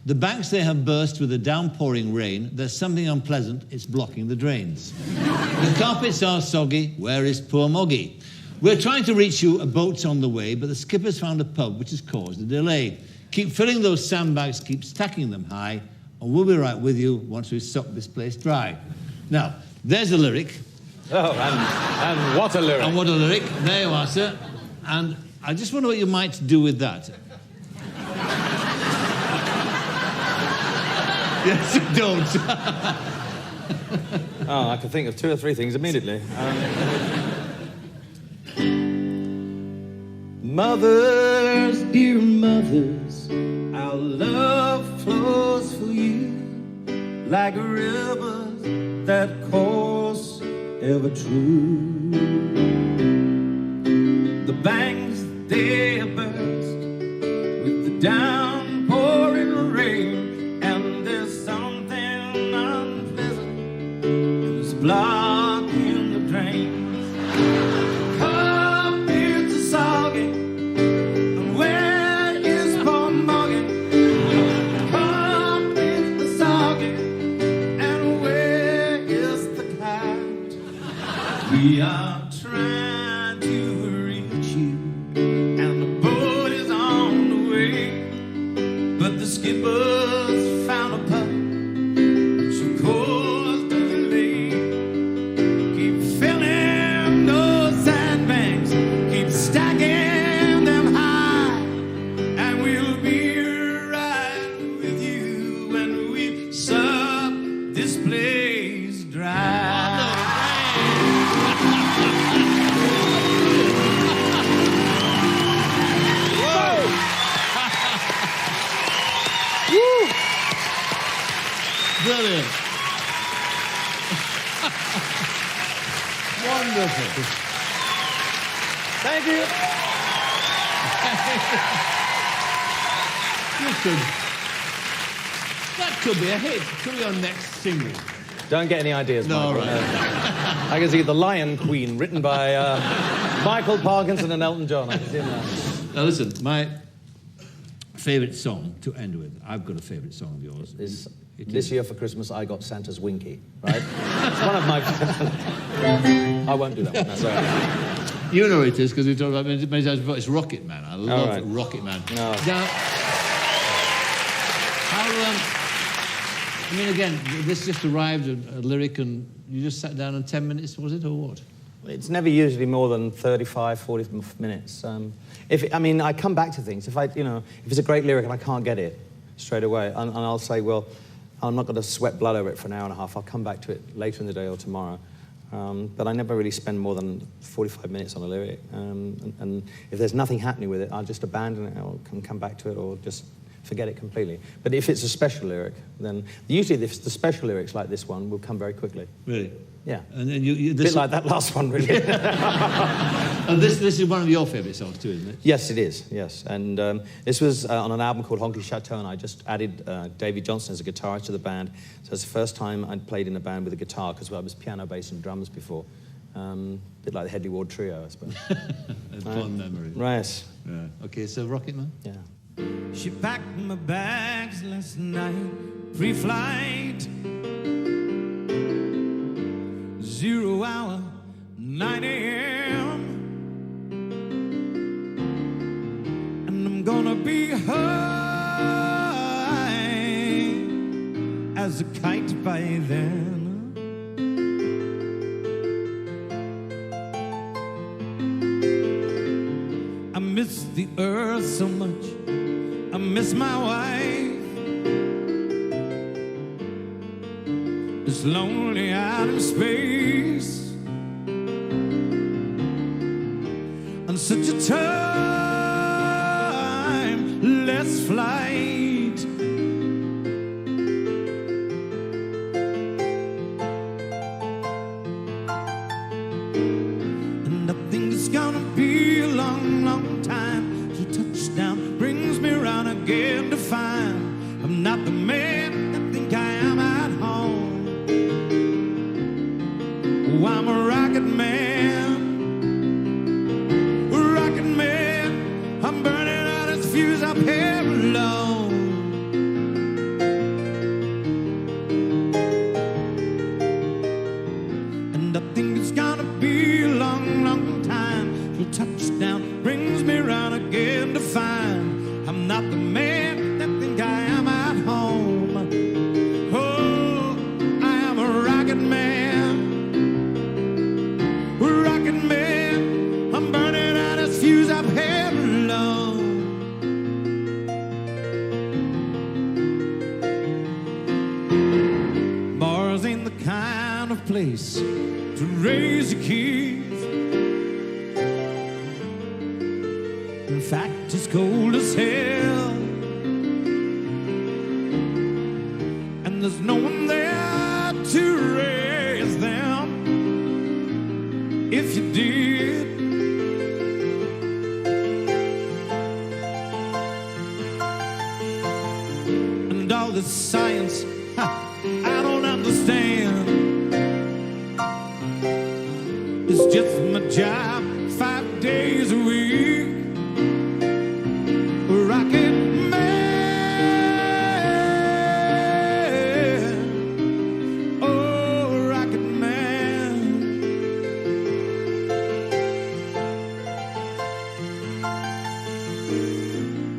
The banks they have burst with the downpouring rain, there's something unpleasant, it's blocking the drains. The carpets are soggy, where is poor Moggy? We're trying to reach you, a boat's on the way, but the skipper's found a pub which has caused a delay. Keep filling those sandbags, keep stacking them high, and we'll be right with you once we've sucked this place dry. Now, there's a lyric. Oh, and what a lyric. And what a lyric. There you are, sir. And I just wonder what you might do with that. Yes, you don't. Oh, I can think of 2 or 3 things immediately. Mothers, dear mothers, our love flows for you like rivers that course ever true. The banks, they burst with the downpouring rain, and there's something unpleasant that's blocking the drain. Brilliant. Wonderful. Thank you. That could be a hit. Could be our next single. Don't get any ideas, No, Michael. right. I can see The Lion Queen, written by Michael Parkinson and Elton John. I can see him now. Now listen, my favourite song to end with. I've got a favourite song of yours. This year for Christmas, I got Santa's Winky, right? It's one of my... I won't do that one, that's all right. You know it is, because we talked about it many times before. It's Rocket Man. I love right. Rocket Man. No. Now, I mean, again, this just arrived, a lyric, and you just sat down in 10 minutes, was it, or what? It's never usually more than 35, 40 minutes. I come back to things. If it's a great lyric and I can't get it straight away, and I'll say, well, I'm not going to sweat blood over it for an hour and a half. I'll come back to it later in the day or tomorrow. But I never really spend more than 45 minutes on a lyric. And if there's nothing happening with it, I'll just abandon it or come back to it or just forget it completely. But if it's a special lyric, then usually the special lyrics like this one will come very quickly. Really? Yeah. And then a bit like that last one, really. And this is one of your favourite songs too, isn't it? Yes, it is, yes. And this was on an album called Honky Chateau, and I just added Davey Johnson as a guitarist to the band. So it's the first time I'd played in a band with a guitar, because I was piano, bass and drums before. A bit like the Headley Ward Trio, I suppose. A fond memory. Right. Yeah. Okay, so Rocket Man? Yeah. She packed my bags last night, pre-flight, 0 hour, 9 a.m. And I'm gonna be high as a kite by then. I miss the earth so much, I miss my wife. It's lonely out in space, on such a timeless flight. And I think it's gonna be a long, long time till touchdown brings me round again to find I'm not the man I think I am at home. Oh, I'm a rocket man, I'm burning out its fuse up here alone. And I think it's gonna be a long, long time till touchdown brings me round again to find I'm not the man I think I am at home. Oh, I am a rocket man, I'm burning out its fuse up here alone. Bars ain't the kind of place to raise your kids. In fact, it's cold as hell, and there's no one there to raise them if you did. And all this science, I don't understand. It's just my job 5 days a week. Rocket man, oh, rocket man.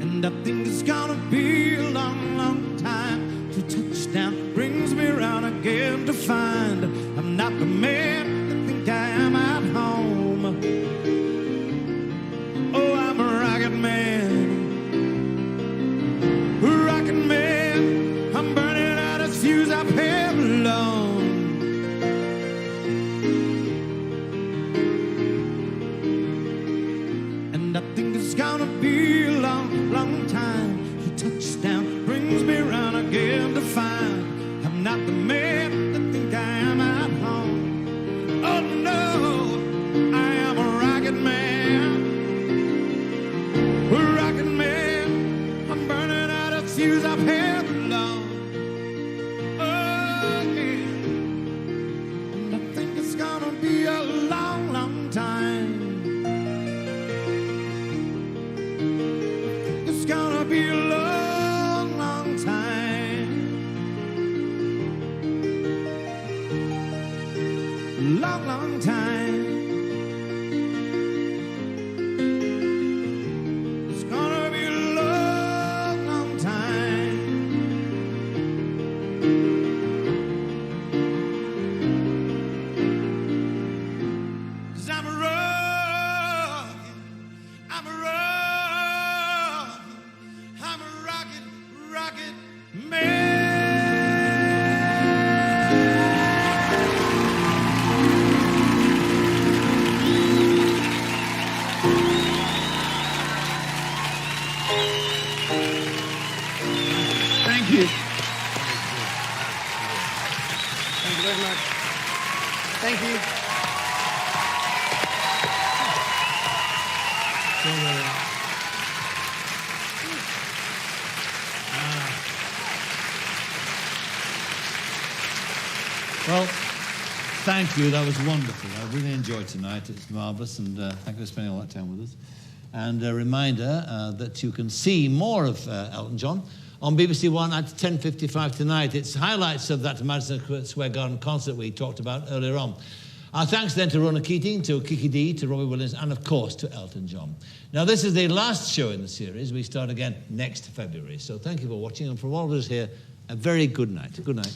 And I think it's gonna be a long, long time till touchdown brings me round again to find I'm not the man I think I am at home. Oh, I'm a rocket man, I'm burning out its fuse up here alone. And I think it's gonna be a long, long time till touchdown brings me round again to find I'm not the be a long, long time. Long, long time. It's gonna be a long, long time. 'Cause I'm a rocket man. Thank you. Thank you very much. Thank you. Well, thank you. That was wonderful. I really enjoyed tonight. It's marvellous, and thank you for spending all that time with us. And a reminder that you can see more of Elton John on BBC One at 10:55 tonight. It's highlights of that Madison Square Garden concert we talked about earlier on. Our thanks then to Rona Keating, to Kiki Dee, to Robbie Williams, and of course to Elton John. Now, this is the last show in the series. We start again next February. So thank you for watching, and from all of us here, a very good night. Good night.